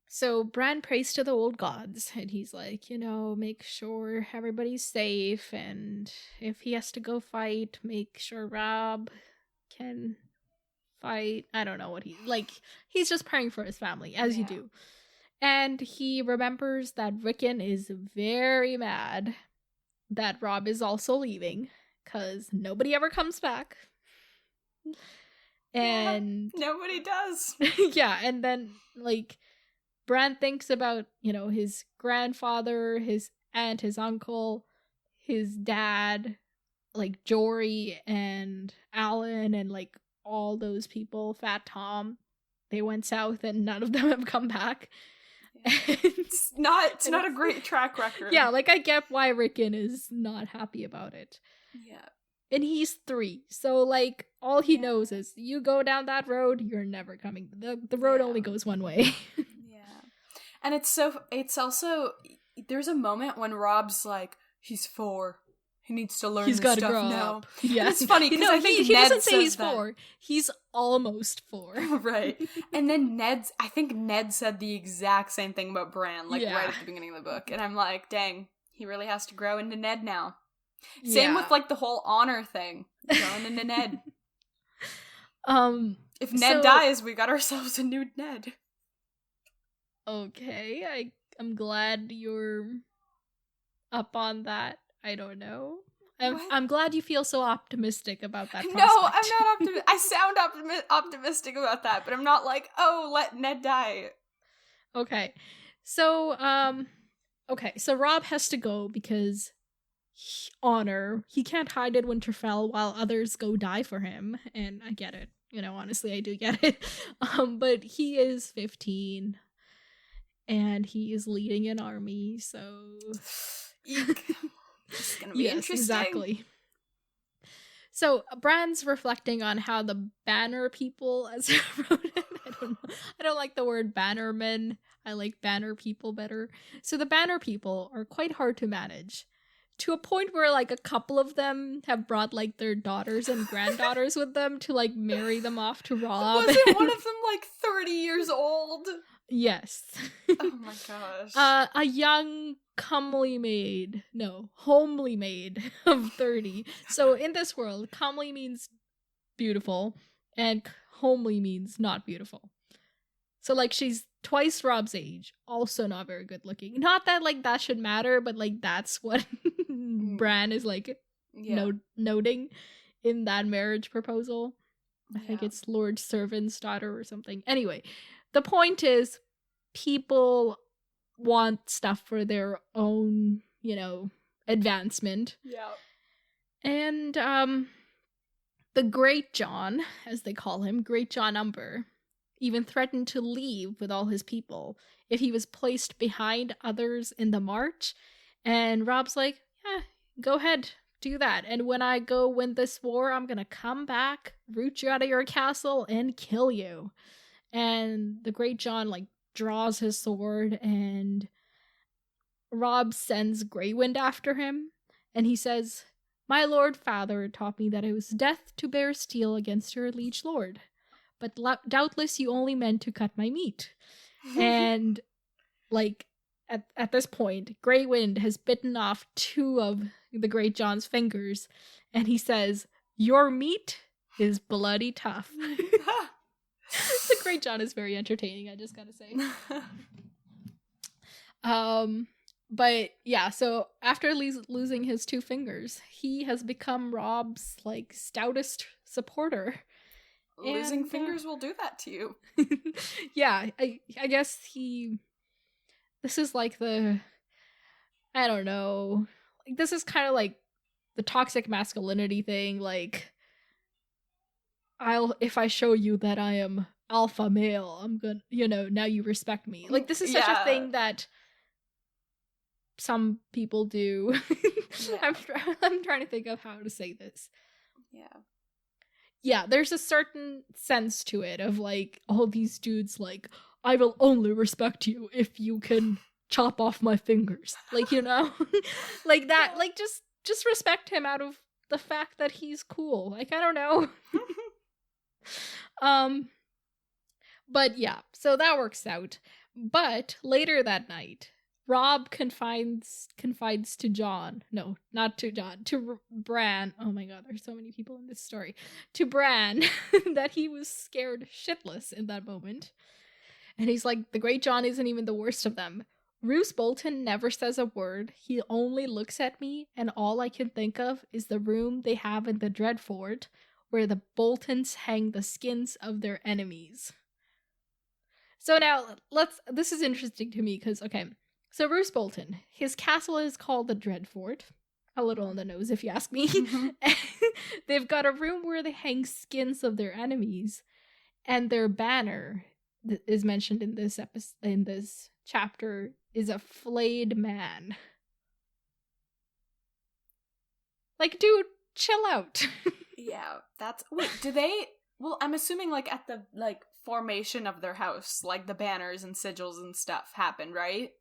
Speaker 1: So Bran prays to the old gods, and he's like, you know, make sure everybody's safe, and if he has to go fight, make sure Robb can fight. I don't know what he's just praying for his family, as you do. And he remembers that Rickon is very mad that Robb is also leaving, because nobody ever comes back. And
Speaker 2: nobody does.
Speaker 1: Yeah, and then, like, Bran thinks about, you know, his grandfather, his aunt, his uncle, his dad, like Jory and Alan, and like all those people, Fat Tom. They went south and none of them have come back.
Speaker 2: It's not a great track record.
Speaker 1: Yeah, like, I get why Rickon is not happy about it.
Speaker 2: Yeah. And
Speaker 1: he's 3, so, like, all he knows is, you go down that road, you're never coming. The road only goes one way.
Speaker 2: Yeah. And it's also, there's a moment when Robb's like, he's 4. He needs to learn
Speaker 1: he's
Speaker 2: this
Speaker 1: got to
Speaker 2: stuff
Speaker 1: grow
Speaker 2: now.
Speaker 1: up. Yeah.
Speaker 2: And it's funny because I think
Speaker 1: he
Speaker 2: Ned
Speaker 1: doesn't say
Speaker 2: says
Speaker 1: he's
Speaker 2: that.
Speaker 1: 4. He's almost 4.
Speaker 2: Right. And then I think Ned said the exact same thing about Bran, like
Speaker 1: Yeah.
Speaker 2: right at the beginning of the book. And I'm like, dang, he really has to grow into Ned now. Same with like the whole honor thing. Growing into Ned. If Ned dies, we got ourselves a new Ned.
Speaker 1: Okay, I'm glad you're up on that. I don't know. I'm glad you feel so optimistic about that prospect.
Speaker 2: No, I'm not optimistic. I sound optimistic about that, but I'm not like, oh, let Ned die.
Speaker 1: Okay. So, so Robb has to go because honor. He can't hide in Winterfell while others go die for him, and I get it. You know, honestly, I do get it. But he is 15, and he is leading an army, so...
Speaker 2: Eek. This is gonna be interesting.
Speaker 1: Exactly. So Bran's reflecting on how the banner people, as I wrote it, I don't like the word bannermen. I like banner people better. So the banner people are quite hard to manage, to a point where like a couple of them have brought like their daughters and granddaughters with them to like marry them off to Robb.
Speaker 2: Wasn't one of them like 30 years old?
Speaker 1: Yes.
Speaker 2: Oh my gosh.
Speaker 1: A young homely maid of 30. So in this world, comely means beautiful and homely means not beautiful. So like she's twice Robb's age, also not very good looking. Not that like that should matter, but like that's what Bran is like noting in that marriage proposal. I think it's Lord Servant's daughter or something. Anyway, the point is people want stuff for their own, advancement.
Speaker 2: Yeah.
Speaker 1: And the Great John, as they call him, Great John Umber, even threatened to leave with all his people if he was placed behind others in the march. And Robb's like, yeah, go ahead, do that. And when I go win this war, I'm gonna come back, root you out of your castle, and kill you. And the Great John, like, draws his sword, and Robb sends Grey Wind after him, and he says, "My lord father taught me that it was death to bear steel against your liege lord, but doubtless you only meant to cut my meat." And, like, at this point, Grey Wind has bitten off 2 of the Great John's fingers, and he says, "Your meat is bloody tough." The Great John is very entertaining, I just gotta say. But yeah, so after losing his 2 fingers, he has become Robb's like stoutest supporter.
Speaker 2: Losing fingers will do that to you.
Speaker 1: Yeah, I guess this is like I don't know. Like, this is kind of like the toxic masculinity thing, like, if I show you that I am alpha male, I'm gonna, now you respect me. Like, this is such a thing that some people do. Yeah. I'm trying to think of how to say this. Yeah, there's a certain sense to it of like all these dudes like, I will only respect you if you can chop off my fingers. Like, like that. Like, just respect him out of the fact that he's cool. Like, I don't know. But yeah, so that works out. But later that night, Robb confides to John. No, not to John. To Bran. Oh my god, there's so many people in this story. To Bran, that he was scared shitless in that moment. And he's like, the Great John isn't even the worst of them. Roose Bolton never says a word. He only looks at me, and all I can think of is the room they have in the Dreadfort, where the Boltons hang the skins of their enemies. So now, this is interesting to me, because, okay, so Roose Bolton, his castle is called the Dreadfort. A little on the nose, if you ask me. Mm-hmm. They've got a room where they hang skins of their enemies, and their banner is mentioned in this chapter is a flayed man. Like, dude, chill out.
Speaker 2: Yeah, wait, do they, well, I'm assuming, like, at the, like, formation of their house, like, the banners and sigils and stuff happened, right?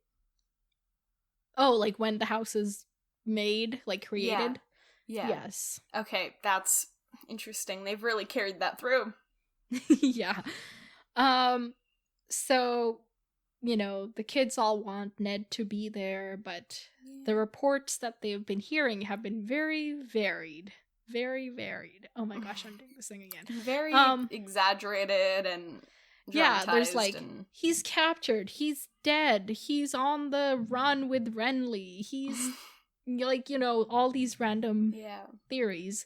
Speaker 1: Oh, like, when the house is made, like, created?
Speaker 2: Yeah.
Speaker 1: Yes.
Speaker 2: Okay, that's interesting. They've really carried that through.
Speaker 1: Yeah. So, the kids all want Ned to be there, but the reports that they've been hearing have been very varied. Very varied. Oh my gosh, I'm doing this thing again.
Speaker 2: Very exaggerated and
Speaker 1: yeah,
Speaker 2: dramatized.
Speaker 1: there's like, he's captured, he's dead, he's on the run with Renly, he's like, all these random theories.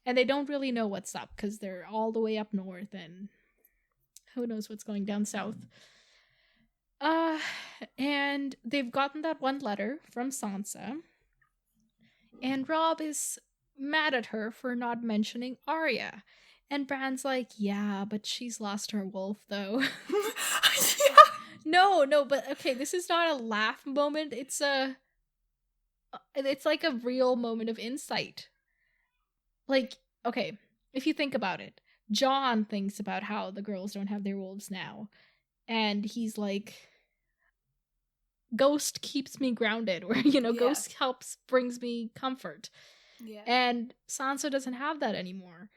Speaker 1: And they don't really know what's up because they're all the way up north and who knows what's going down south. And they've gotten that one letter from Sansa. And Robb is mad at her for not mentioning Arya. And Bran's like, yeah, but she's lost her wolf, though.
Speaker 2: Yeah.
Speaker 1: No, but okay, this is not a laugh moment. It's like a real moment of insight. Like, okay, if you think about it, Jon thinks about how the girls don't have their wolves now. And he's like, Ghost keeps me grounded, or, Ghost brings me comfort.
Speaker 2: Yeah.
Speaker 1: And Sansa doesn't have that anymore.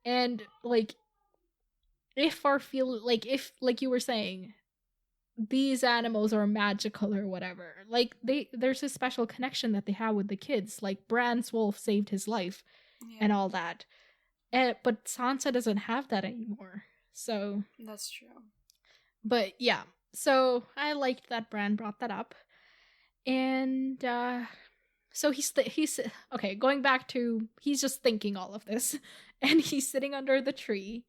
Speaker 1: And, like, if you were saying, these animals are magical or whatever, like, there's a special connection that they have with the kids. Like, Bran's wolf saved his life and all that. But Sansa doesn't have that anymore. So.
Speaker 2: That's true.
Speaker 1: But, yeah. So, I liked that Bran brought that up. And, so he's okay, going back to, he's just thinking all of this. And he's sitting under the tree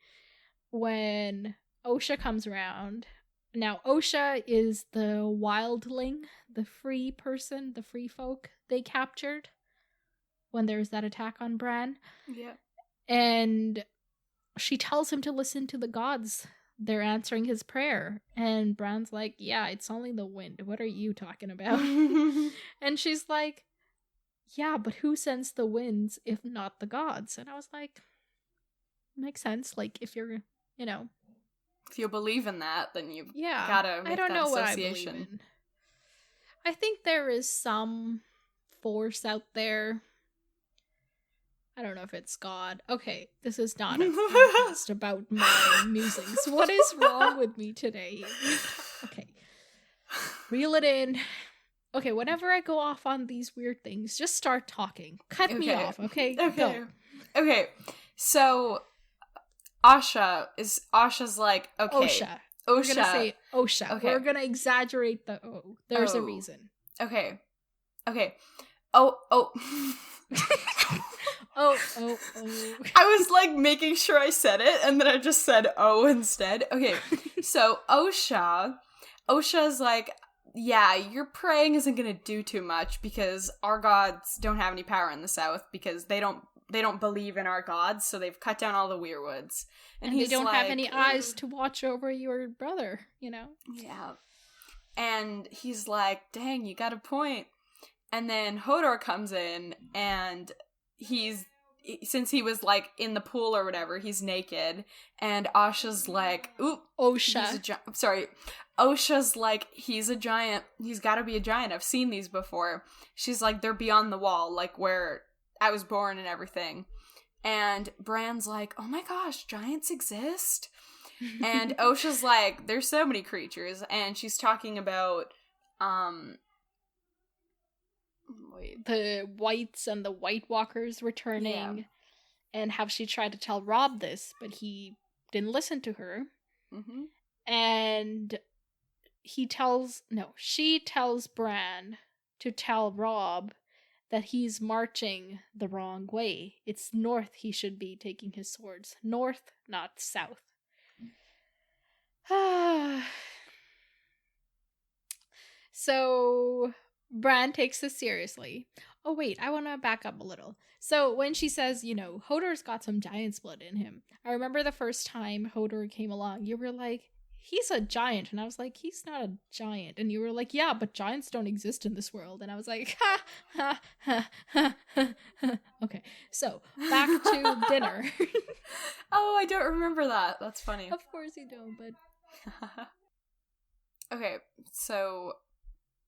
Speaker 1: when Osha comes around. Now, Osha is the wildling, the free person, the free folk they captured when there's that attack on Bran.
Speaker 2: Yeah. And
Speaker 1: she tells him to listen to the gods. They're answering his prayer. And Bran's like, yeah, it's only the wind. What are you talking about? And she's like, yeah, but who sends the winds if not the gods? And I was like, makes sense. Like, if you're,
Speaker 2: if you believe in that, then you
Speaker 1: yeah,
Speaker 2: gotta make
Speaker 1: I don't
Speaker 2: that
Speaker 1: know
Speaker 2: association.
Speaker 1: What I believe in. I think there is some force out there. I don't know if it's God. Okay, this is not a podcast about my musings. What is wrong with me today? Okay, reel it in. Okay, whenever I go off on these weird things, just start talking. Cut me off, okay? Go.
Speaker 2: Okay, so Asha's like, okay.
Speaker 1: Osha. We're gonna say Osha. Okay. We're gonna exaggerate the O. There's a reason.
Speaker 2: Okay. Oh.
Speaker 1: Oh.
Speaker 2: I was like making sure I said it, and then I just said O instead. Okay, so Osha's like, yeah, your praying isn't gonna do too much because our gods don't have any power in the south because they don't believe in our gods, so they've cut down all the weirwoods.
Speaker 1: And they don't have any eyes to watch over your brother,
Speaker 2: Yeah. And he's like, dang, you got a point. And then Hodor comes in, and since he was like in the pool or whatever, he's naked, and Asha's like, oop, Osha's like, he's a giant, he's gotta be a giant, I've seen these before. She's like, they're beyond the wall, like where I was born and everything. And Bran's like, oh my gosh, giants exist? And Osha's like, there's so many creatures, and she's talking about
Speaker 1: the whites and the White Walkers returning, and how she tried to tell Robb this, but he didn't listen to her.
Speaker 2: Mm-hmm.
Speaker 1: And she tells Bran to tell Robb that he's marching the wrong way. It's north he should be taking his swords. North, not south. So Bran takes this seriously. Oh wait, I want to back up a little. So when she says, Hodor's got some giant's blood in him, I remember the first time Hodor came along, you were like, he's a giant. And I was like, he's not a giant. And you were like, yeah, but giants don't exist in this world. And I was like, ha, ha, ha, ha, ha, ha. Okay, so back to dinner.
Speaker 2: Oh, I don't remember that. That's funny.
Speaker 1: Of course you don't, but...
Speaker 2: Okay, so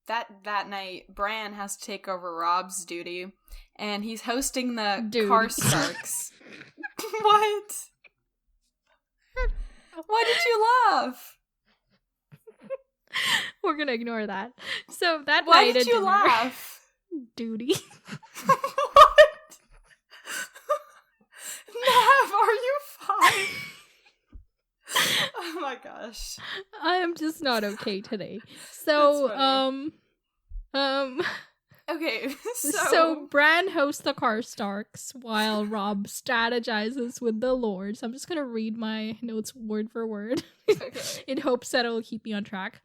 Speaker 2: that night, Bran has to take over Rob's duty, and he's hosting the
Speaker 1: Dude.
Speaker 2: Karstarks. What? Why did you laugh?
Speaker 1: We're gonna ignore that. So that
Speaker 2: Why
Speaker 1: night
Speaker 2: did
Speaker 1: at
Speaker 2: you
Speaker 1: dinner,
Speaker 2: laugh?
Speaker 1: Duty.
Speaker 2: What? Nav, are you fine? Oh my gosh.
Speaker 1: I am just not okay today.
Speaker 2: That's
Speaker 1: So,
Speaker 2: funny. Okay,
Speaker 1: so Bran hosts the Karstarks while Rob strategizes with the Lords. I'm just gonna read my notes word for word
Speaker 2: Okay.
Speaker 1: in hopes that it'll keep me on track.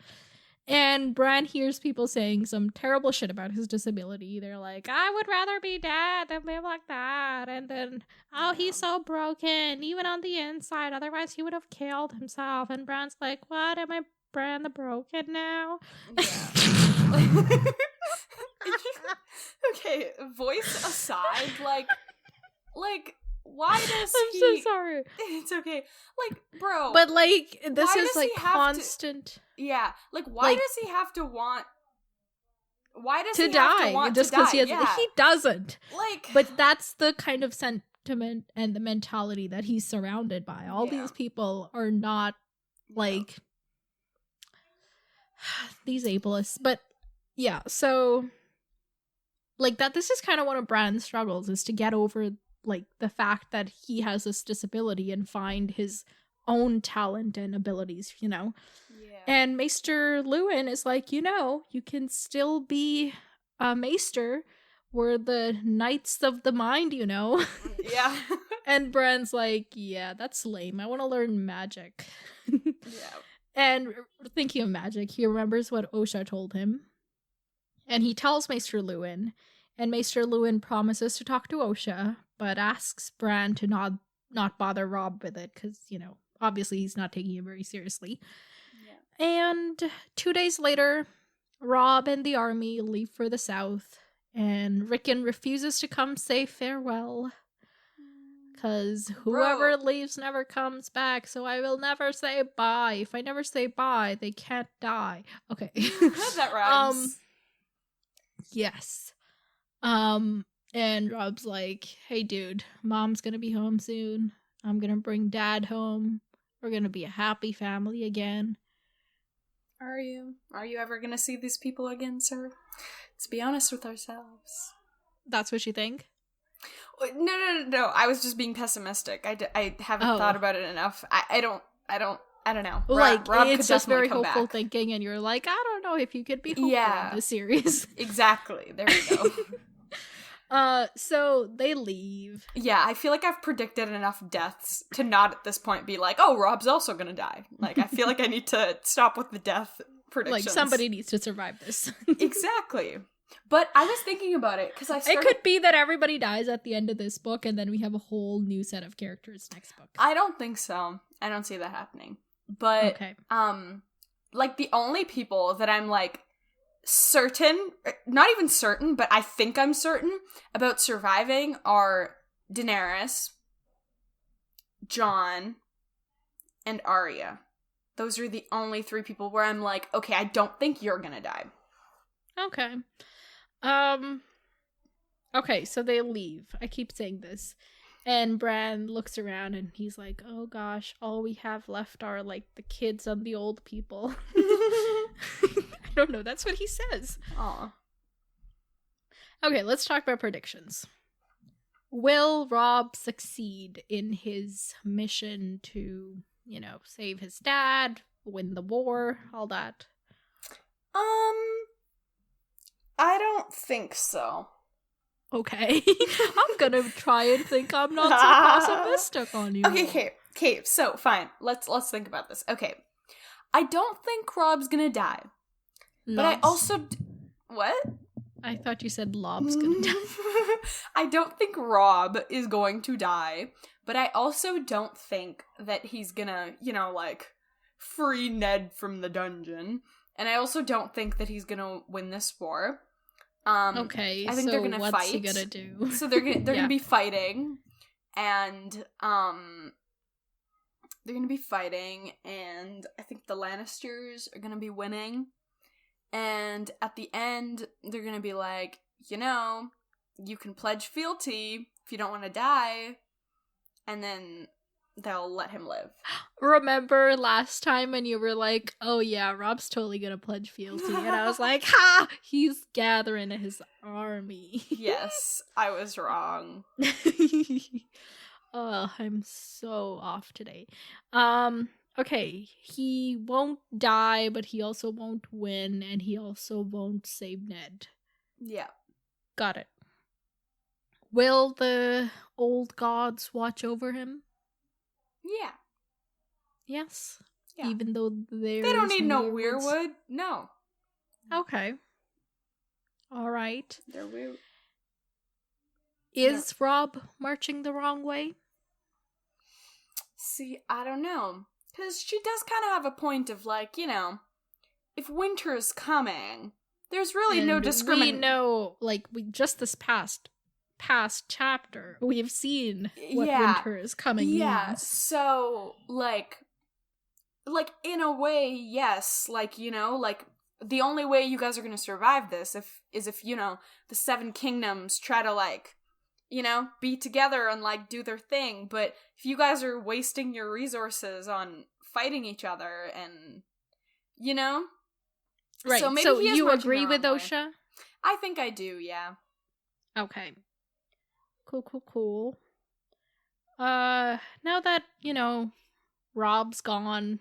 Speaker 1: And Bran hears people saying some terrible shit about his disability. They're like, I would rather be dead than live like that. And then, oh, he's so broken, even on the inside. Otherwise, he would have killed himself. And Bran's like, what? Am I Bran the Broken now?
Speaker 2: Yeah. Okay, voice aside, like, why does
Speaker 1: I'm so sorry.
Speaker 2: It's okay. Like, bro.
Speaker 1: But, like, this
Speaker 2: why
Speaker 1: is,
Speaker 2: does
Speaker 1: like,
Speaker 2: he have to-
Speaker 1: constant
Speaker 2: Yeah, like, why
Speaker 1: like,
Speaker 2: does he have to want... Why does
Speaker 1: to
Speaker 2: he have
Speaker 1: die
Speaker 2: to want
Speaker 1: just
Speaker 2: to
Speaker 1: because
Speaker 2: die?
Speaker 1: he has.
Speaker 2: Yeah.
Speaker 1: He doesn't.
Speaker 2: Like,
Speaker 1: But that's the kind of sentiment and the mentality that he's surrounded by. All
Speaker 2: Yeah.
Speaker 1: these people are not like these ableists, but yeah. So, like that. This is kind of one of Bran's struggles: is to get over like the fact that he has this disability and find his own talent and abilities. You know.
Speaker 2: Yeah.
Speaker 1: And Maester Lewin is like, you can still be a maester. We're the knights of the mind,
Speaker 2: Yeah.
Speaker 1: And Bran's like, yeah, that's lame. I want to learn magic.
Speaker 2: Yeah.
Speaker 1: And thinking of magic, he remembers what Osha told him. And he tells Maester Lewin. And Maester Lewin promises to talk to Osha, but asks Bran to not bother Rob with it, because, obviously he's not taking it very seriously. And 2 days later, Rob and the army leave for the south, and Rickon refuses to come say farewell. Because whoever leaves never comes back, so I will never say bye. If I never say bye, they can't die. Okay.
Speaker 2: That rhymes.
Speaker 1: Yes. And Rob's like, hey dude, mom's gonna be home soon. I'm gonna bring dad home. We're gonna be a happy family again.
Speaker 2: Are you? Are you ever gonna see these people again, sir? Let's be honest with ourselves.
Speaker 1: That's what you think?
Speaker 2: No. I was just being pessimistic. I haven't thought about it enough. I don't know.
Speaker 1: Like,
Speaker 2: Rob
Speaker 1: it's just very
Speaker 2: come
Speaker 1: hopeful
Speaker 2: back.
Speaker 1: thinking, and you're like, I don't know if you could be hopeful
Speaker 2: Yeah.
Speaker 1: in this series.
Speaker 2: Exactly. There we go.
Speaker 1: So they leave.
Speaker 2: Yeah, I feel like I've predicted enough deaths to not at this point be like, oh, Rob's also gonna die. Like, I feel like I need to stop with the death predictions.
Speaker 1: Like, somebody needs to survive this.
Speaker 2: Exactly. But I was thinking about it, because
Speaker 1: It could be that everybody dies at the end of this book, and then we have a whole new set of characters next book.
Speaker 2: I don't think so. I don't see that happening. But,
Speaker 1: okay.
Speaker 2: like, the only people that I'm, like, certain, not even certain, but I think I'm certain about surviving are Daenerys, Jon, and Arya. Those are the only 3 people where I'm like, okay, I don't think you're gonna die.
Speaker 1: Okay. Okay, so they leave. I keep saying this. And Bran looks around and he's like, oh gosh, all we have left are, like, the kids and the old people. I don't know, that's what he says.
Speaker 2: Aw.
Speaker 1: Okay, let's talk about predictions. Will Rob succeed in his mission to, save his dad, win the war, all that?
Speaker 2: I don't think so.
Speaker 1: Okay. I'm gonna try and think I'm not so pessimistic on you.
Speaker 2: Okay, so fine. Let's think about this. Okay. I don't think Rob's gonna die. But I also... What?
Speaker 1: I thought you said Lob's gonna die.
Speaker 2: I don't think Rob is going to die, but I also don't think that he's gonna, like, free Ned from the dungeon. And I also don't think that he's gonna win this war.
Speaker 1: Okay,
Speaker 2: I think they're gonna
Speaker 1: what's
Speaker 2: fight.
Speaker 1: he gonna do?
Speaker 2: So they're gonna be fighting, and they're gonna be fighting, and I think the Lannisters are gonna be winning, And at the end, they're gonna be like, you know, you can pledge fealty if you don't want to die. And then they'll let him live.
Speaker 1: Remember last time when you were like, oh yeah, Rob's totally gonna pledge fealty. And I was like, ha! He's gathering his army.
Speaker 2: Yes, I was wrong.
Speaker 1: Oh, I'm so off today. Okay, he won't die, but he also won't win, and he also won't save Ned.
Speaker 2: Yeah.
Speaker 1: Got it. Will the old gods watch over him?
Speaker 2: Yeah.
Speaker 1: Yes.
Speaker 2: Yeah.
Speaker 1: Even though
Speaker 2: they don't need no
Speaker 1: weirwoods?
Speaker 2: weirwood. No.
Speaker 1: Okay. All right.
Speaker 2: They're weird.
Speaker 1: Is Rob marching the wrong way?
Speaker 2: See, I don't know. Because she does kind of have a point of, like, you know, if winter is coming, there's really no discrimination.
Speaker 1: We know, like, we just this past chapter, we've seen what winter is coming means.
Speaker 2: So, like, in a way, yes, like, you know, like, the only way you guys are going to survive this is if, you know, the Seven Kingdoms try to, like, you know, be together and, like, do their thing, but if you guys are wasting your resources on fighting each other and, you know?
Speaker 1: Right, so, maybe you agree with Osha?
Speaker 2: I think I do, yeah.
Speaker 1: Okay. Cool. Now that, you know, Rob's gone,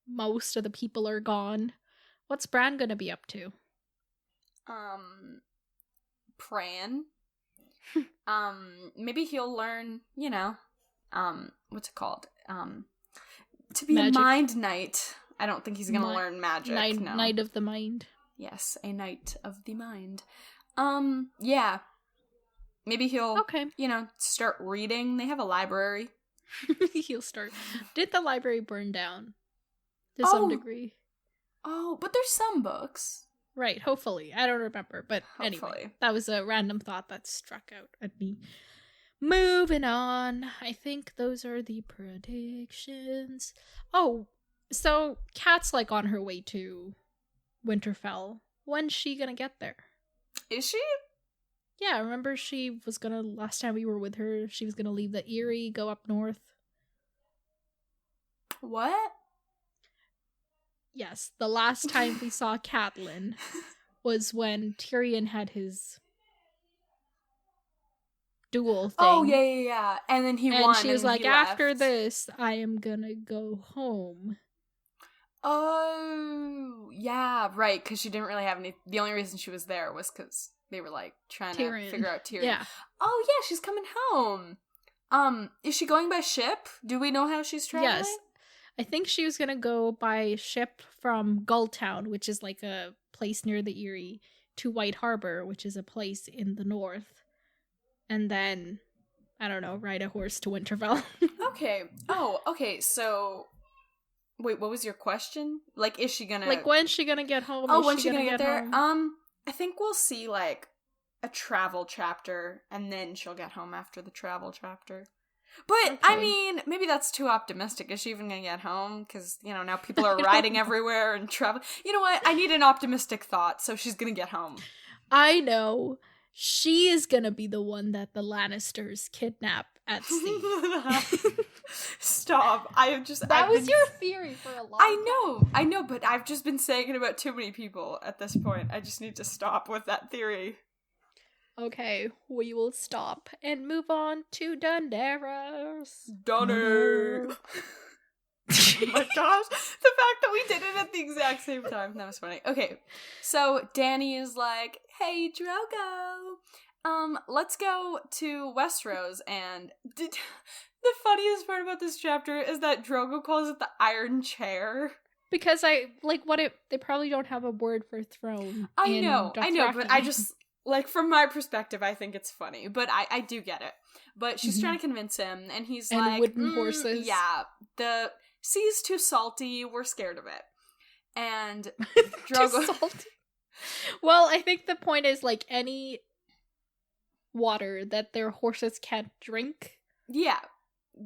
Speaker 1: most of the people are gone, what's Bran gonna be up to?
Speaker 2: Pran. Maybe he'll learn, you know, what's it called? To be magic. A mind knight. I don't think he's gonna learn magic.
Speaker 1: Knight of the mind.
Speaker 2: Yes, a knight of the mind. Yeah. Maybe he'll, you know, start reading. They have a library.
Speaker 1: He'll start. Did the library burn down? To some degree.
Speaker 2: Oh, but there's some books.
Speaker 1: Right, hopefully. I don't remember, but anyway. That was a random thought that struck out at me. Moving on. I think those are the predictions. Oh, so Kat's like on her way to Winterfell. When's she gonna get there?
Speaker 2: Is she?
Speaker 1: Yeah, remember she was gonna, last time we were with her, she was gonna leave the Eyrie, go up north.
Speaker 2: What?
Speaker 1: Yes, the last time we saw Catelyn was when Tyrion had his duel thing.
Speaker 2: Oh, yeah. And then he won.
Speaker 1: And she was like, after this, I am gonna go home.
Speaker 2: Oh, yeah, right, because she didn't really have any. The only reason she was there was because they were, like, trying to figure out Tyrion.
Speaker 1: Yeah.
Speaker 2: Oh, yeah, she's coming home. Is she going by ship? Do we know how she's traveling?
Speaker 1: Yes. I think she was gonna go by ship from Gulltown, which is like a place near the Eyrie, to White Harbor, which is a place in the north. And then, I don't know, ride a horse to Winterfell.
Speaker 2: Okay. Oh, okay, so... Wait, what was your question? Like, is she gonna...
Speaker 1: Like, when's she gonna get home?
Speaker 2: Oh, when's she gonna get there? Home? I think we'll see, like, a travel chapter, and then she'll get home after the travel chapter. But, I mean, maybe that's too optimistic. Is she even gonna get home? Because, you know, now people are riding everywhere and traveling. You know what? I need an optimistic thought, so she's gonna get home.
Speaker 1: I know. She is gonna be the one that the Lannisters kidnap at sea.
Speaker 2: Stop.
Speaker 1: That was your theory for a long time.
Speaker 2: I know, but I've just been saying it about too many people at this point. I just need to stop with that theory.
Speaker 1: Okay, we will stop and move on to Daenerys.
Speaker 2: Donner. Oh my gosh, the fact that we did it at the exact same time, that was funny. Okay, so Dany is like, hey, Drogo, let's go to Westeros, and the funniest part about this chapter is that Drogo calls it the Iron Chair.
Speaker 1: Because they probably don't have a word for throne.
Speaker 2: I know, but I just, like, from my perspective, I think it's funny, but I do get it. But she's trying to convince him, and he's like,
Speaker 1: and wooden horses.
Speaker 2: Yeah, the sea's too salty, we're scared of it. And Drogo...
Speaker 1: Too salty? Well, I think the point is, like, any water that their horses can't drink.
Speaker 2: Yeah.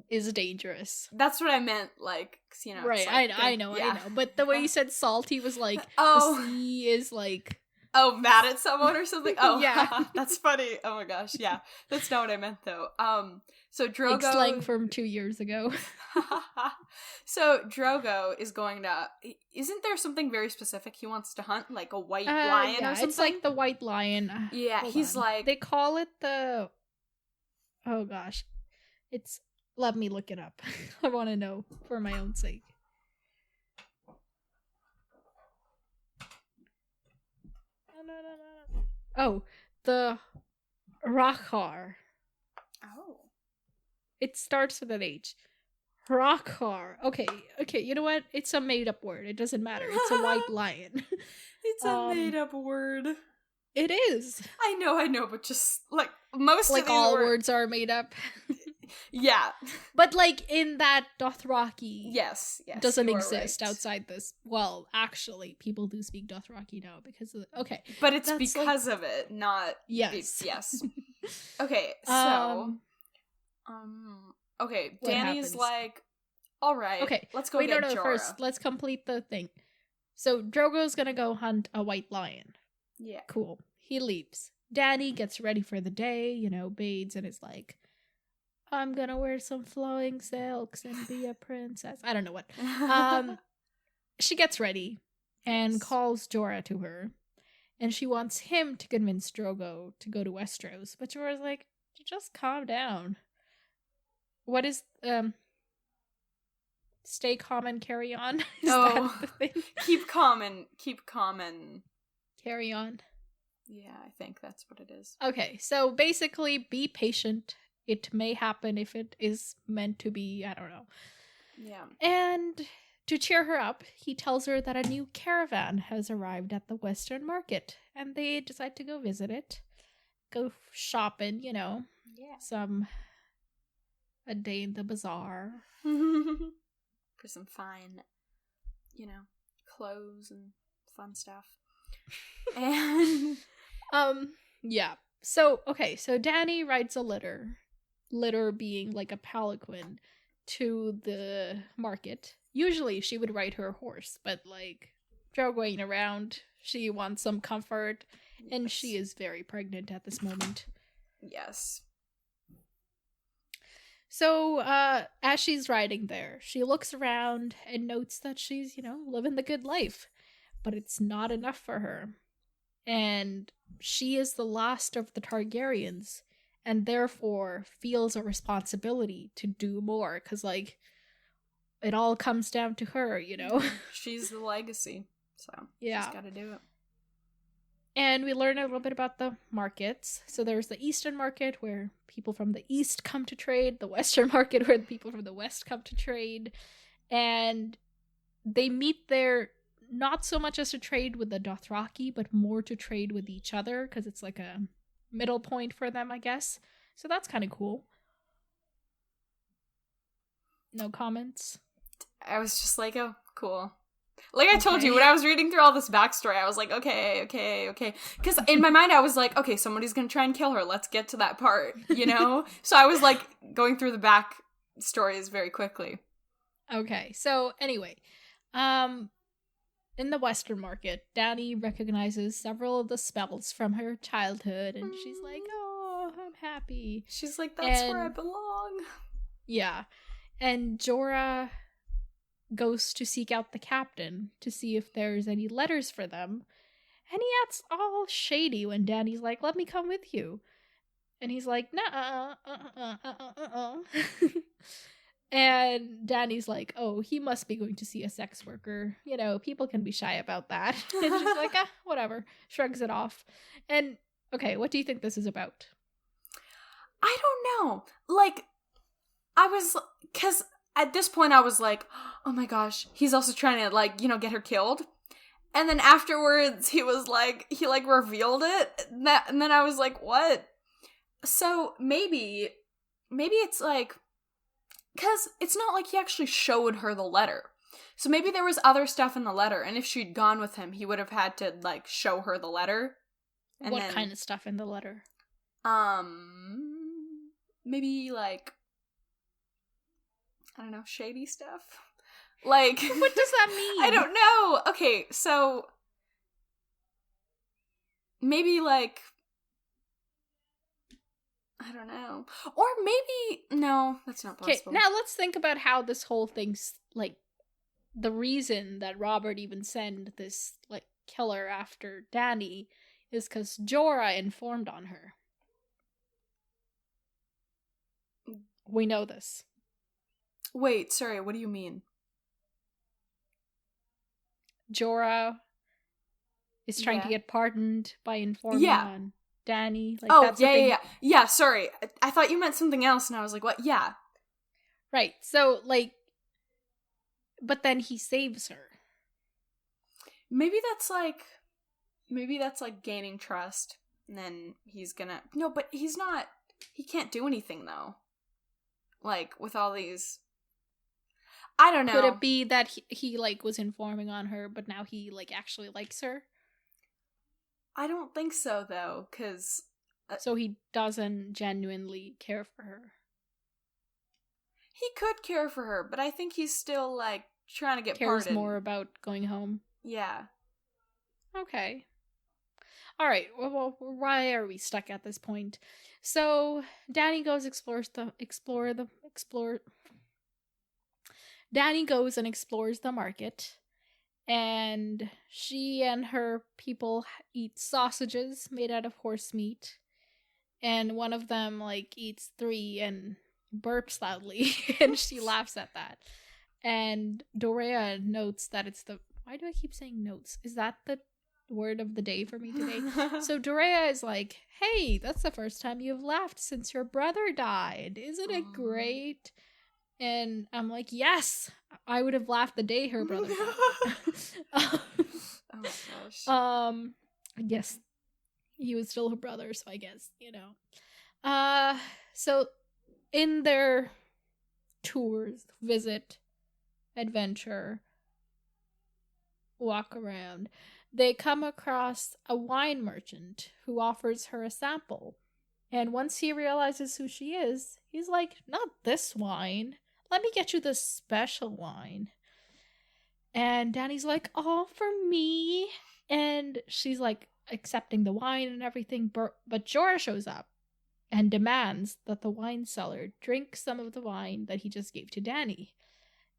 Speaker 1: is dangerous.
Speaker 2: That's what I meant, like, 'cause, you know,
Speaker 1: Right,
Speaker 2: it's like,
Speaker 1: I know. But the way you said salty was like,
Speaker 2: Oh.
Speaker 1: the sea is like...
Speaker 2: Oh, mad at someone or something? Oh,
Speaker 1: Yeah.
Speaker 2: That's funny. Oh my gosh, yeah. That's not what I meant, though. So Drogo...
Speaker 1: Like slang from 2 years ago.
Speaker 2: So Drogo is going to... Isn't there something very specific he wants to hunt? Like a white lion or something?
Speaker 1: It's like the white lion.
Speaker 2: Yeah, he's
Speaker 1: on.
Speaker 2: like...
Speaker 1: They call it the... Oh gosh. It's... Let me look it up. I want to know for my own sake. Oh, the Rakhar.
Speaker 2: Oh.
Speaker 1: It starts with an H. Rakhar. Okay, you know what? It's a made-up word. It doesn't matter. It's a white lion.
Speaker 2: It's a made-up word.
Speaker 1: It is.
Speaker 2: I know, but just, like, most
Speaker 1: like
Speaker 2: of these
Speaker 1: all words are made up.
Speaker 2: Yeah.
Speaker 1: But, like, in that Dothraki...
Speaker 2: Yes,
Speaker 1: doesn't exist outside this. Well, actually, people do speak Dothraki now because of... Okay.
Speaker 2: But it's because of it, not...
Speaker 1: Yes.
Speaker 2: Yes. Okay, so... okay, Dany's like, alright,
Speaker 1: okay,
Speaker 2: let's go get Jorah.
Speaker 1: First, let's complete the thing. So, Drogo's gonna go hunt a white lion.
Speaker 2: Yeah.
Speaker 1: Cool. He leaves. Dany gets ready for the day, bathes and is like, I'm gonna wear some flowing silks and be a princess. I don't know what. She gets ready and calls Jorah to her. And she wants him to convince Drogo to go to Westeros. But Jorah's like, just calm down. What is, stay calm and carry on? Is that the thing?
Speaker 2: Keep calm and
Speaker 1: carry on.
Speaker 2: Yeah, I think that's what it is.
Speaker 1: Okay, so basically, be patient. It may happen if it is meant to be, I don't know.
Speaker 2: Yeah.
Speaker 1: And to cheer her up, he tells her that a new caravan has arrived at the Western Market, and they decide to go visit it. Go shopping,
Speaker 2: Yeah.
Speaker 1: A day in the bazaar.
Speaker 2: For some fine, clothes and fun stuff. And
Speaker 1: yeah. So Dany rides a litter being like a palanquin to the market. Usually she would ride her horse, but like Drogo ain't around. She wants some comfort, and she is very pregnant at this moment.
Speaker 2: Yes.
Speaker 1: So, as she's riding there, she looks around and notes that she's, living the good life. But it's not enough for her. And she is the last of the Targaryens, and therefore feels a responsibility to do more, because, like, it all comes down to her,
Speaker 2: She's the legacy, so
Speaker 1: yeah.
Speaker 2: She's gotta do it.
Speaker 1: And we learn a little bit about the markets. So there's the Eastern Market, where people from the East come to trade, the Western Market, where the people from the West come to trade, and they meet there not so much as to trade with the Dothraki, but more to trade with each other, because it's like a middle point for them, I guess. So that's kind of cool. No comments?
Speaker 2: I was just like, oh, cool. Like I told you, when I was reading through all this backstory, I was like, okay. Because in my mind, I was like, okay, somebody's going to try and kill her. Let's get to that part, So I was like going through the back stories very quickly.
Speaker 1: Okay, so anyway, in the Western Market, Dany recognizes several of the spells from her childhood, and she's like, oh, I'm happy.
Speaker 2: She's like, that's where I belong.
Speaker 1: Yeah. And Jorah goes to seek out the captain to see if there's any letters for them. And he acts all shady when Dany's like, let me come with you. And he's like, nah, And Dany's like, oh, he must be going to see a sex worker. People can be shy about that. And she's like, whatever. Shrugs it off. And, okay, what do you think this is about?
Speaker 2: I don't know. Like, because at this point I was like, oh my gosh, he's also trying to, like, get her killed. And then afterwards he was like, he revealed it. And then I was like, what? So maybe it's like, because it's not like he actually showed her the letter. So maybe there was other stuff in the letter, and if she'd gone with him, he would have had to, like, show her the letter. And
Speaker 1: what kind of stuff in the letter?
Speaker 2: Maybe, like, I don't know, shady stuff. Like,
Speaker 1: what does that mean?
Speaker 2: I don't know. Okay, so maybe like, I don't know. Or maybe, no, that's not possible.
Speaker 1: Okay, now let's think about how this whole thing's, like, the reason that Robert even sent this, like, killer after Dany is because Jorah informed on her. We know this.
Speaker 2: Wait, sorry, what do you mean?
Speaker 1: Jorah is trying to get pardoned by informing on Dany. Like,
Speaker 2: oh,
Speaker 1: that's
Speaker 2: yeah. Yeah, sorry. I thought you meant something else, and I was like, what? Yeah.
Speaker 1: Right, so, like, but then he saves her.
Speaker 2: Maybe that's like gaining trust, and then he's gonna... No, but he's not... He can't do anything, though. Like, with all these... I don't know.
Speaker 1: Could it be that he like, was informing on her, but now he, like, actually likes her?
Speaker 2: I don't think so, though, because...
Speaker 1: So he doesn't genuinely care for her.
Speaker 2: He could care for her, but I think he's still, like, trying to get
Speaker 1: Cares
Speaker 2: pardoned.
Speaker 1: more about going home.
Speaker 2: Yeah.
Speaker 1: Okay. Alright, well, why are we stuck at this point? So, Dany goes Dany goes and explores the market, and she and her people eat sausages made out of horse meat, and one of them, like, eats 3 and burps loudly, and she laughs at that. And Dorea notes that it's the... Why do I keep saying notes? Is that the word of the day for me today? So Dorea is like, hey, that's the first time you've laughed since your brother died. Isn't it great? And I'm like, yes, I would have laughed the day her brother died.
Speaker 2: Oh my gosh.
Speaker 1: I guess he was still her brother, so I guess, you know. So in their tours, visit, adventure, walk around, they come across a wine merchant who offers her a sample. And once he realizes who she is, he's like, not this wine. Let me get you this special wine. And Dany's like, oh, for me. And she's like accepting the wine and everything. But Jorah shows up and demands that the wine seller drink some of the wine that he just gave to Dany.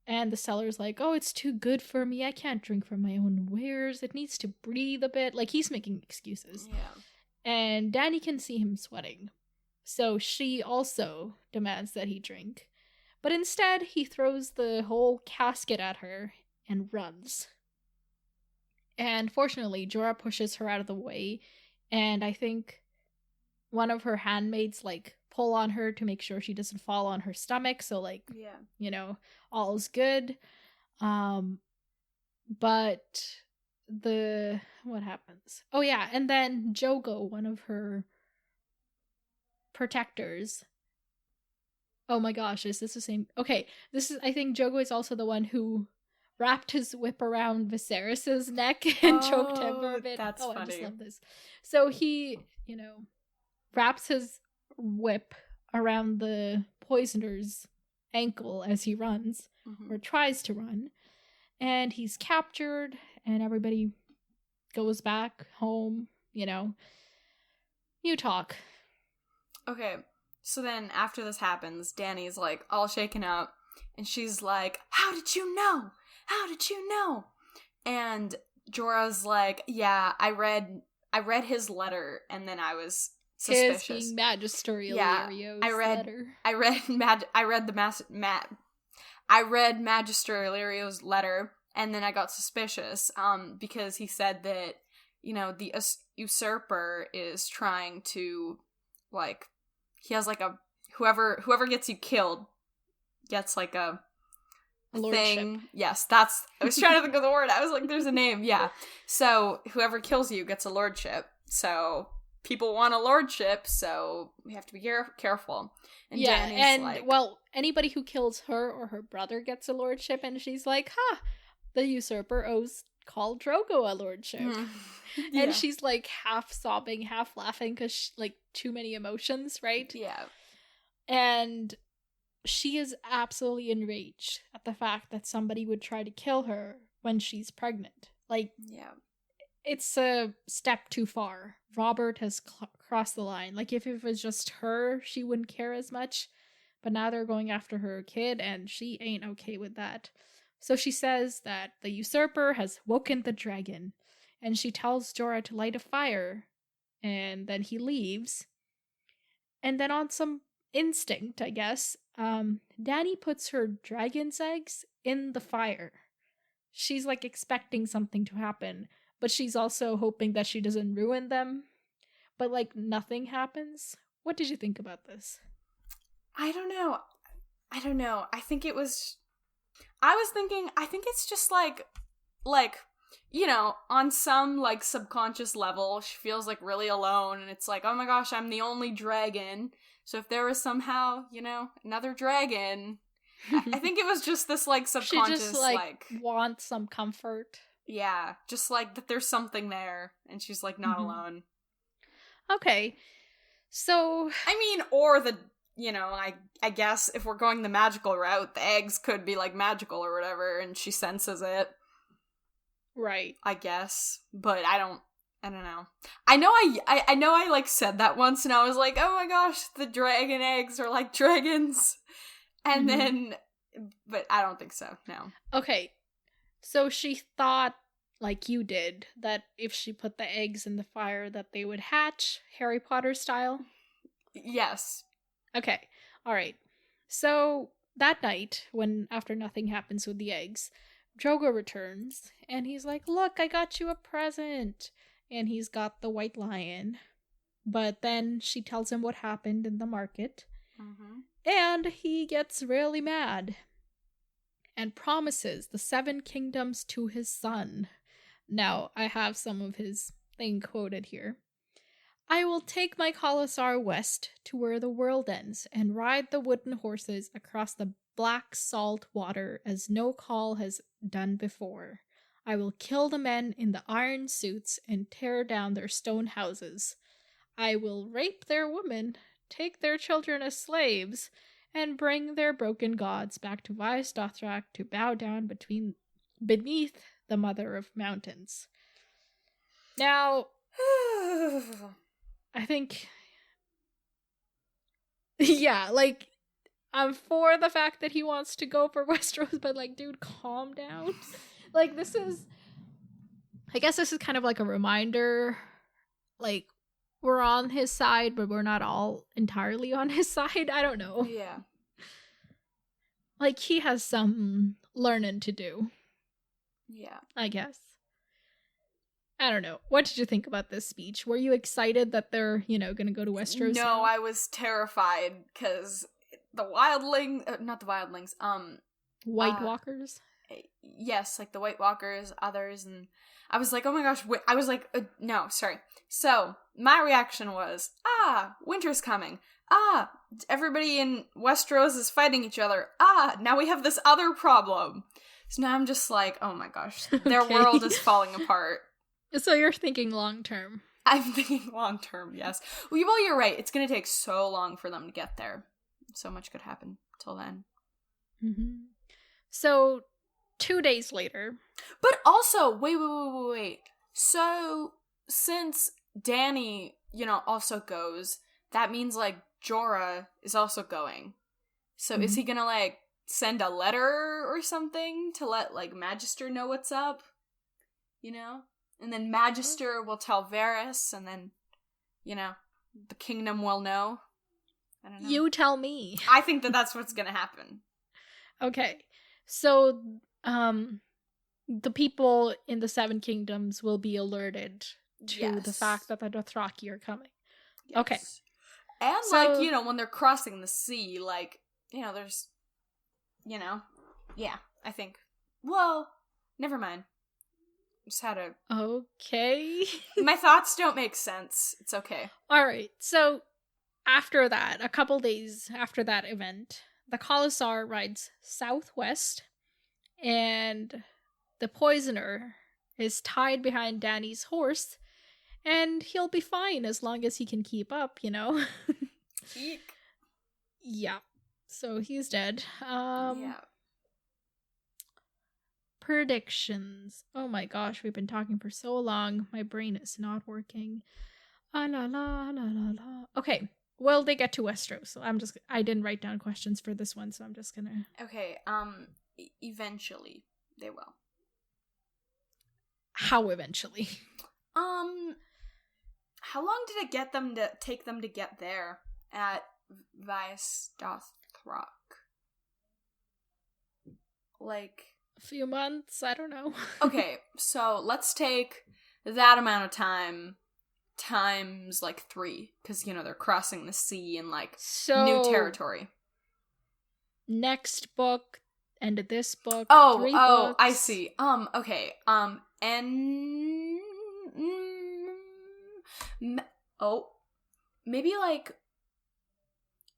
Speaker 1: And the seller's like, oh, it's too good for me. I can't drink from my own wares. It needs to breathe a bit. Like, he's making excuses.
Speaker 2: Yeah.
Speaker 1: And Dany can see him sweating. So she also demands that he drink. But instead, he throws the whole casket at her and runs. And fortunately, Jorah pushes her out of the way. And I think one of her handmaids, like, pull on her to make sure she doesn't fall on her stomach. So, like,
Speaker 2: yeah,
Speaker 1: you know, all's good. But what happens? Oh yeah, and then Jogo, one of her protectors. Oh my gosh, is this the same? Okay, I think Jogo is also the one who wrapped his whip around Viserys's neck and choked him for a bit.
Speaker 2: That's funny.
Speaker 1: I just love this. So he, you know, wraps his whip around the poisoner's ankle as he runs, or tries to run, and he's captured, and everybody goes back home, you know. You talk.
Speaker 2: Okay, so then after this happens, Dany's like all shaken up, and she's like, how did you know? How did you know? And Jorah's like, yeah, I read his letter, and then I was suspicious.
Speaker 1: His being magisterial
Speaker 2: letter. I read Magister Illyrio's letter, and then I got suspicious, because he said that, you know, the usurper is trying to, like, he has, like, a, whoever gets you killed gets, like, a thing. Yes, I was trying to think of the word. I was like, there's a name, yeah. So, whoever kills you gets a lordship, so people want a lordship, so we have to be careful. And
Speaker 1: yeah,
Speaker 2: Dany's
Speaker 1: and,
Speaker 2: like,
Speaker 1: well, anybody who kills her or her brother gets a lordship, and she's like, the usurper owes Khal Drogo a lordship.
Speaker 2: Yeah.
Speaker 1: And she's, like, half sobbing, half laughing, because, like, too many emotions, right?
Speaker 2: Yeah.
Speaker 1: And she is absolutely enraged at the fact that somebody would try to kill her when she's pregnant. Like,
Speaker 2: Yeah.
Speaker 1: it's a step too far. Robert has crossed the line. Like, if it was just her, she wouldn't care as much. But now they're going after her kid, and she ain't okay with that. So she says that the usurper has woken the dragon, and she tells Jorah to light a fire, and then he leaves. And then on some instinct, I guess, Dany puts her dragon's eggs in the fire. She's like expecting something to happen, but she's also hoping that she doesn't ruin them. But like nothing happens. What did you think about this?
Speaker 2: I don't know. I think it's just like, you know, on some like subconscious level, she feels like really alone, and it's like, oh my gosh, I'm the only dragon. So if there was somehow, you know, another dragon, I think it was just this like subconscious,
Speaker 1: she just like wants some comfort.
Speaker 2: Yeah, just like that there's something there, and she's like not alone.
Speaker 1: Okay, so
Speaker 2: I mean, or the, you know, I guess if we're going the magical route, the eggs could be like magical or whatever, and she senses it.
Speaker 1: Right.
Speaker 2: I guess, but I don't know. I know I like said that once, and I was like, oh my gosh, the dragon eggs are like dragons, and then, but I don't think so. No.
Speaker 1: Okay, so she thought, like you did, that if she put the eggs in the fire, that they would hatch, Harry Potter style.
Speaker 2: Yes.
Speaker 1: Okay. All right. So that night, when after nothing happens with the eggs, Drogo returns, and he's like, look, I got you a present. And he's got the white lion. But then she tells him what happened in the market. And he gets really mad. And promises the 7 kingdoms to his son. Now, I have some of his thing quoted here. I will take my Khalasar west to where the world ends and ride the wooden horses across the black salt water as no call has done before. I will kill the men in the iron suits and tear down their stone houses. I will rape their women, take their children as slaves, and bring their broken gods back to Vaes Dothrak to bow down beneath the Mother of Mountains. Now, I think, yeah, like, I'm for the fact that he wants to go for Westeros, but like, dude, calm down. Like, I guess this is kind of like a reminder, like, we're on his side, but we're not all entirely on his side. I don't know.
Speaker 2: Yeah.
Speaker 1: Like, he has some learning to do.
Speaker 2: Yeah.
Speaker 1: I guess. I don't know. What did you think about this speech? Were you excited that they're, you know, going to go to Westeros?
Speaker 2: No,
Speaker 1: now?
Speaker 2: I was terrified because the
Speaker 1: White Walkers?
Speaker 2: Yes, like the White Walkers, others, and I was like, oh my gosh, no, sorry. So, my reaction was, winter's coming. Everybody in Westeros is fighting each other. Now we have this other problem. So now I'm just like, oh my gosh, their world is falling apart.
Speaker 1: So you're thinking long term.
Speaker 2: I'm thinking long term, yes. Well, you're right. It's going to take so long for them to get there. So much could happen till then.
Speaker 1: So, 2 days later.
Speaker 2: But also, wait. So, since Dany, you know, also goes, that means, like, Jorah is also going. So is he gonna, like, send a letter or something to let, like, Magister know what's up? You know? And then Magister will tell Varys, and then, you know, the kingdom will know. I don't know.
Speaker 1: You tell me.
Speaker 2: I think that that's what's gonna happen.
Speaker 1: Okay. So, the people in the 7 kingdoms will be alerted to the fact that the Dothraki are coming. Yes. Okay.
Speaker 2: And, so, like, you know, when they're crossing the sea, like, you know, there's, you know, yeah, I think. Well, never mind. Just had a...
Speaker 1: Okay.
Speaker 2: My thoughts don't make sense. It's okay.
Speaker 1: Alright, so after that, a couple days after that event, the Khalasar rides southwest, and the poisoner is tied behind Dany's horse, and he'll be fine as long as he can keep up, you know?
Speaker 2: Eek.
Speaker 1: Yeah. So he's dead.
Speaker 2: Yeah.
Speaker 1: Predictions. Oh my gosh, we've been talking for so long. My brain is not working. Ah la la la la la. Okay. Well, they get to Westeros, so I didn't write down questions for this one, so I'm just gonna.
Speaker 2: Okay. Eventually they will.
Speaker 1: How eventually?
Speaker 2: How long did it take them to get there at Vaisdothrock? Like
Speaker 1: A few months? I don't know.
Speaker 2: okay, so let's take that amount of time times like 3, because they're crossing the sea in like new territory.
Speaker 1: Next book, end of this book. 3
Speaker 2: books. I
Speaker 1: books.
Speaker 2: see. Okay. Maybe like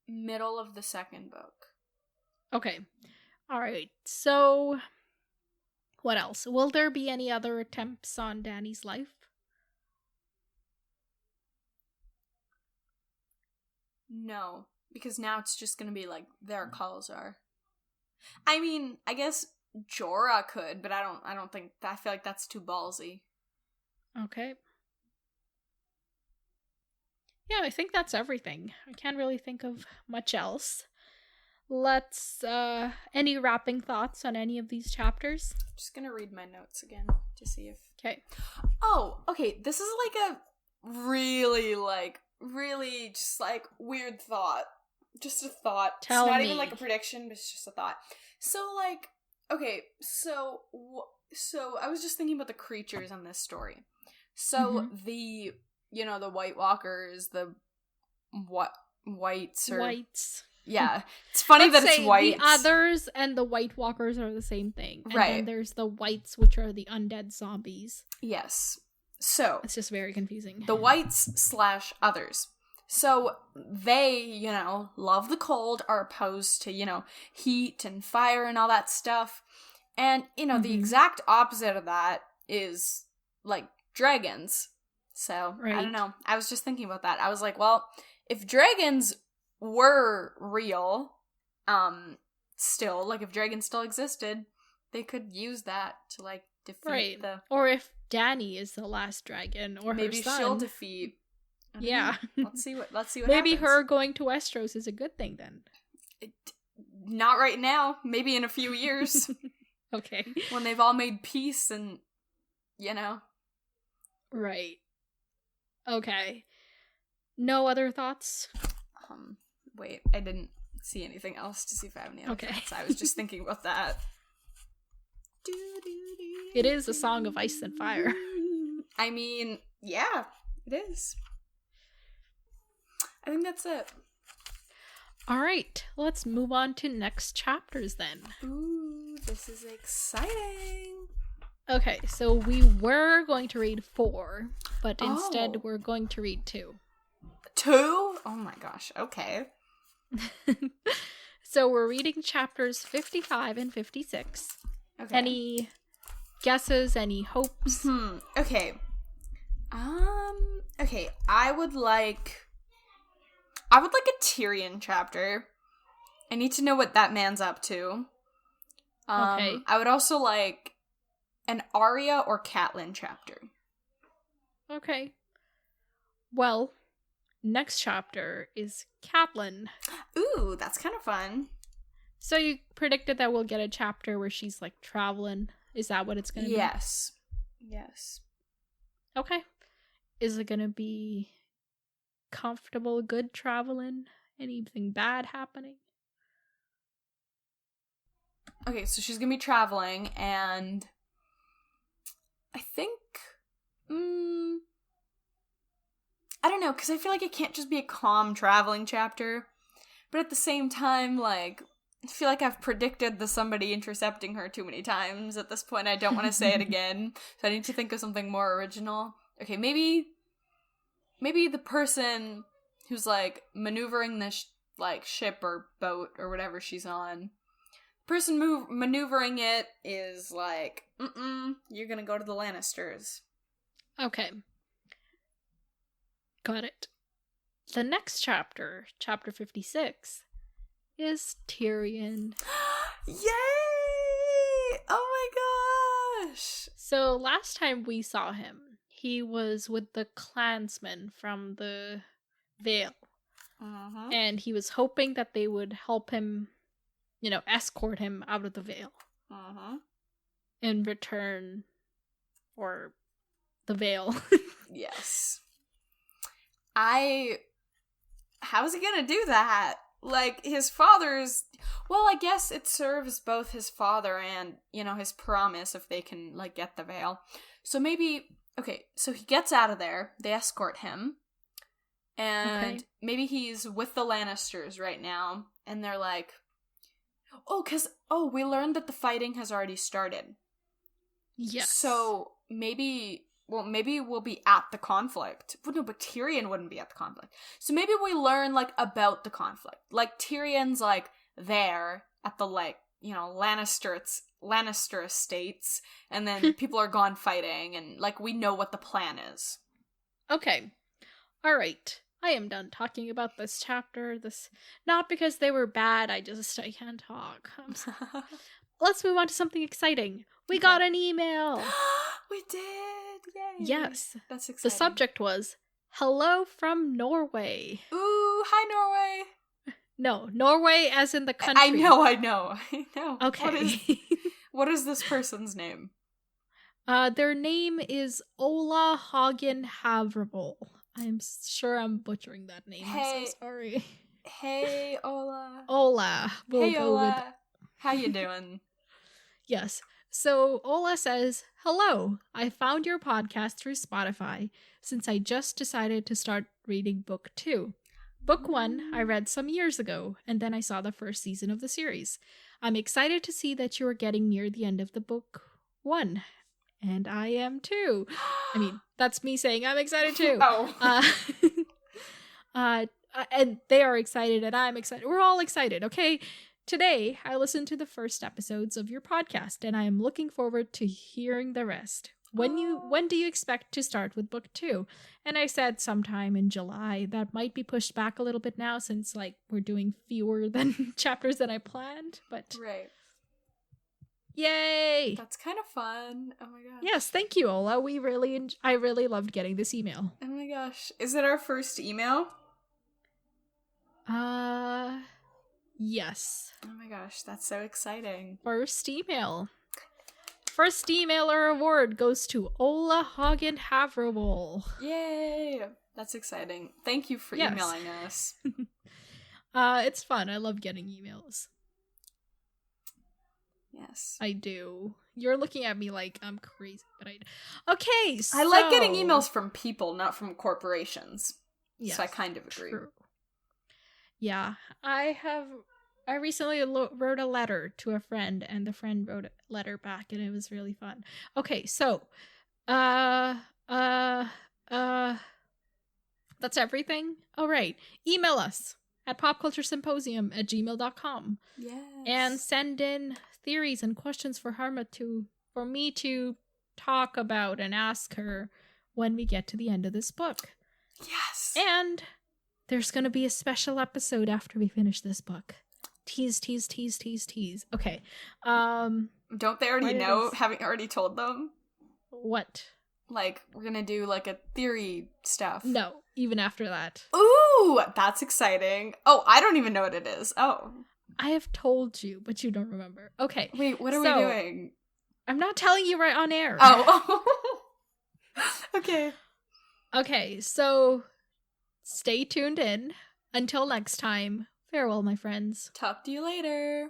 Speaker 2: middle of the second book.
Speaker 1: Okay. All right. So, what else? Will there be any other attempts on Dany's life?
Speaker 2: No, because now it's just gonna be like their calls are. I mean, I guess Jorah could, but I don't think I feel like that's too ballsy.
Speaker 1: Okay. Yeah, I think that's everything. I can't really think of much else. Let's any wrapping thoughts on any of these chapters?
Speaker 2: I'm just gonna read my notes again to see if.
Speaker 1: Okay.
Speaker 2: Oh, okay. This is like a really just like weird thought. Just a thought. It's not even like a prediction, but it's just a thought. So like, okay, so I was just thinking about the creatures in this story. So the the White Walkers, the whites. Yeah, it's funny that it's whites.
Speaker 1: The others and the White Walkers are the same thing. And
Speaker 2: right.
Speaker 1: then there's the whites, which are the undead zombies.
Speaker 2: Yes. So
Speaker 1: it's just very confusing.
Speaker 2: The whites / others. So they, love the cold, are opposed to, heat and fire and all that stuff. And, the exact opposite of that is, like, dragons. So, I don't know. I was just thinking about that. I was like, well, if dragons were real, still, like, if dragons still existed, they could use that to, like, defeat the...
Speaker 1: Or if Dany is the last dragon, or
Speaker 2: maybe
Speaker 1: her son.
Speaker 2: she'll defeat...
Speaker 1: Yeah.
Speaker 2: Let's see what
Speaker 1: maybe
Speaker 2: happens.
Speaker 1: her going to Westeros is a good thing then.
Speaker 2: Not right now. Maybe in a few years.
Speaker 1: Okay.
Speaker 2: When they've all made peace and,
Speaker 1: Right. Okay. No other thoughts?
Speaker 2: Wait, I didn't see anything else to see if I have any other thoughts. I was just thinking about that.
Speaker 1: It is a song of ice and fire.
Speaker 2: I mean, yeah, it is. I think that's it.
Speaker 1: All right, let's move on to next chapters then.
Speaker 2: Ooh, this is exciting.
Speaker 1: Okay, so we were going to read 4, but instead we're going to read 2.
Speaker 2: 2? Oh my gosh, okay.
Speaker 1: So we're reading chapters 55 and 56. Okay. Any guesses, any hopes?
Speaker 2: Okay. Okay, I would like a Tyrion chapter. I need to know what that man's up to. Okay. I would also like an Arya or Catelyn chapter.
Speaker 1: Okay. Well, next chapter is Catelyn.
Speaker 2: Ooh, that's kind of fun.
Speaker 1: So you predicted that we'll get a chapter where she's like traveling. Is that what it's going to be?
Speaker 2: Yes.
Speaker 1: Okay. Is it going to be comfortable, good traveling? Anything bad happening?
Speaker 2: Okay, so she's going to be traveling, and I think, I don't know, because I feel like it can't just be a calm traveling chapter, but at the same time, like, I feel like I've predicted the somebody intercepting her too many times at this point. I don't want to say it again, so I need to think of something more original. Okay, maybe the person who's, like, maneuvering this, ship or boat or whatever she's on, person maneuvering it is like, you're gonna go to the Lannisters.
Speaker 1: Okay. Got it. The next chapter, chapter 56, is Tyrion.
Speaker 2: Yay! Oh my gosh!
Speaker 1: So last time we saw him, he was with the clansmen from the Vale.
Speaker 2: Uh-huh.
Speaker 1: And he was hoping that they would help him, escort him out of the Vale.
Speaker 2: Uh-huh.
Speaker 1: In return for the Vale.
Speaker 2: Yes. How's he gonna do that? Like, his father's... Well, I guess it serves both his father and, his promise if they can, get the Vale. So maybe... Okay, so he gets out of there. They escort him. And maybe he's with the Lannisters right now. And they're like... we learned that the fighting has already started.
Speaker 1: Yes.
Speaker 2: So maybe we'll be at the conflict. Well, no, but Tyrion wouldn't be at the conflict. So maybe we learn, about the conflict. Tyrion's, there at the, Lannister estates, and then people are gone fighting, and, we know what the plan is.
Speaker 1: Okay. Alright. I am done talking about this chapter. Not because they were bad, I can't talk. Let's move on to something exciting. We got an email!
Speaker 2: We did! Yay!
Speaker 1: Yes.
Speaker 2: That's exciting.
Speaker 1: The subject was, "Hello from Norway."
Speaker 2: Ooh, hi Norway!
Speaker 1: No, Norway as in the country.
Speaker 2: I know.
Speaker 1: Okay.
Speaker 2: What is this person's name?
Speaker 1: Their name is Ola Haugen Havrevoll. I'm sure I'm butchering that name.
Speaker 2: Hey.
Speaker 1: I'm so sorry.
Speaker 2: Hey, Ola.
Speaker 1: Ola. We'll
Speaker 2: hey,
Speaker 1: go
Speaker 2: Ola.
Speaker 1: with...
Speaker 2: How you doing?
Speaker 1: Yes. So Ola says, "Hello, I found your podcast through Spotify since I just decided to start reading book 2. Book 1 I read some years ago, and then I saw the first season of the series. I'm excited to see that you are getting near the end of the book 1. And I am too." I mean, that's me saying I'm excited too.
Speaker 2: Oh.
Speaker 1: And they are excited and I'm excited. We're all excited, okay? Today, I listened to the first episodes of your podcast, and I am looking forward to hearing the rest. When do you expect to start with book 2? And I said sometime in July. That might be pushed back a little bit now since we're doing fewer than chapters than I planned, but
Speaker 2: Right.
Speaker 1: Yay!
Speaker 2: That's kind of fun. Oh my gosh.
Speaker 1: Yes, thank you, Ola. I really loved getting this email.
Speaker 2: Oh my gosh. Is it our first email?
Speaker 1: Yes.
Speaker 2: Oh my gosh, that's so exciting.
Speaker 1: First email. First emailer award goes to Ola Haugen Havrevoll.
Speaker 2: Yay! That's exciting. Thank you for emailing us.
Speaker 1: It's fun. I love getting emails.
Speaker 2: Yes.
Speaker 1: I do. You're looking at me like I'm crazy, but Okay, so...
Speaker 2: I like getting emails from people, not from corporations.
Speaker 1: Yes,
Speaker 2: so I kind of agree.
Speaker 1: True. Yeah, I recently wrote a letter to a friend, and the friend wrote a letter back, and it was really fun. Okay, so, that's everything? All right. Email us at popculturesymposium@gmail.com.
Speaker 2: Yes.
Speaker 1: And send in theories and questions for Harma for me to talk about and ask her when we get to the end of this book.
Speaker 2: Yes.
Speaker 1: And there's going to be a special episode after we finish this book. Tease. Okay.
Speaker 2: Don't they already know? Haven't you already told them?
Speaker 1: What?
Speaker 2: We're gonna do, a theory stuff.
Speaker 1: No, even after that.
Speaker 2: Ooh, that's exciting. Oh, I don't even know what it is. Oh.
Speaker 1: I have told you, but you don't remember. Okay.
Speaker 2: Wait, what are we doing?
Speaker 1: I'm not telling you right on air.
Speaker 2: Oh. Okay.
Speaker 1: Okay, so stay tuned in. Until next time, farewell, my friends.
Speaker 2: Talk to you later.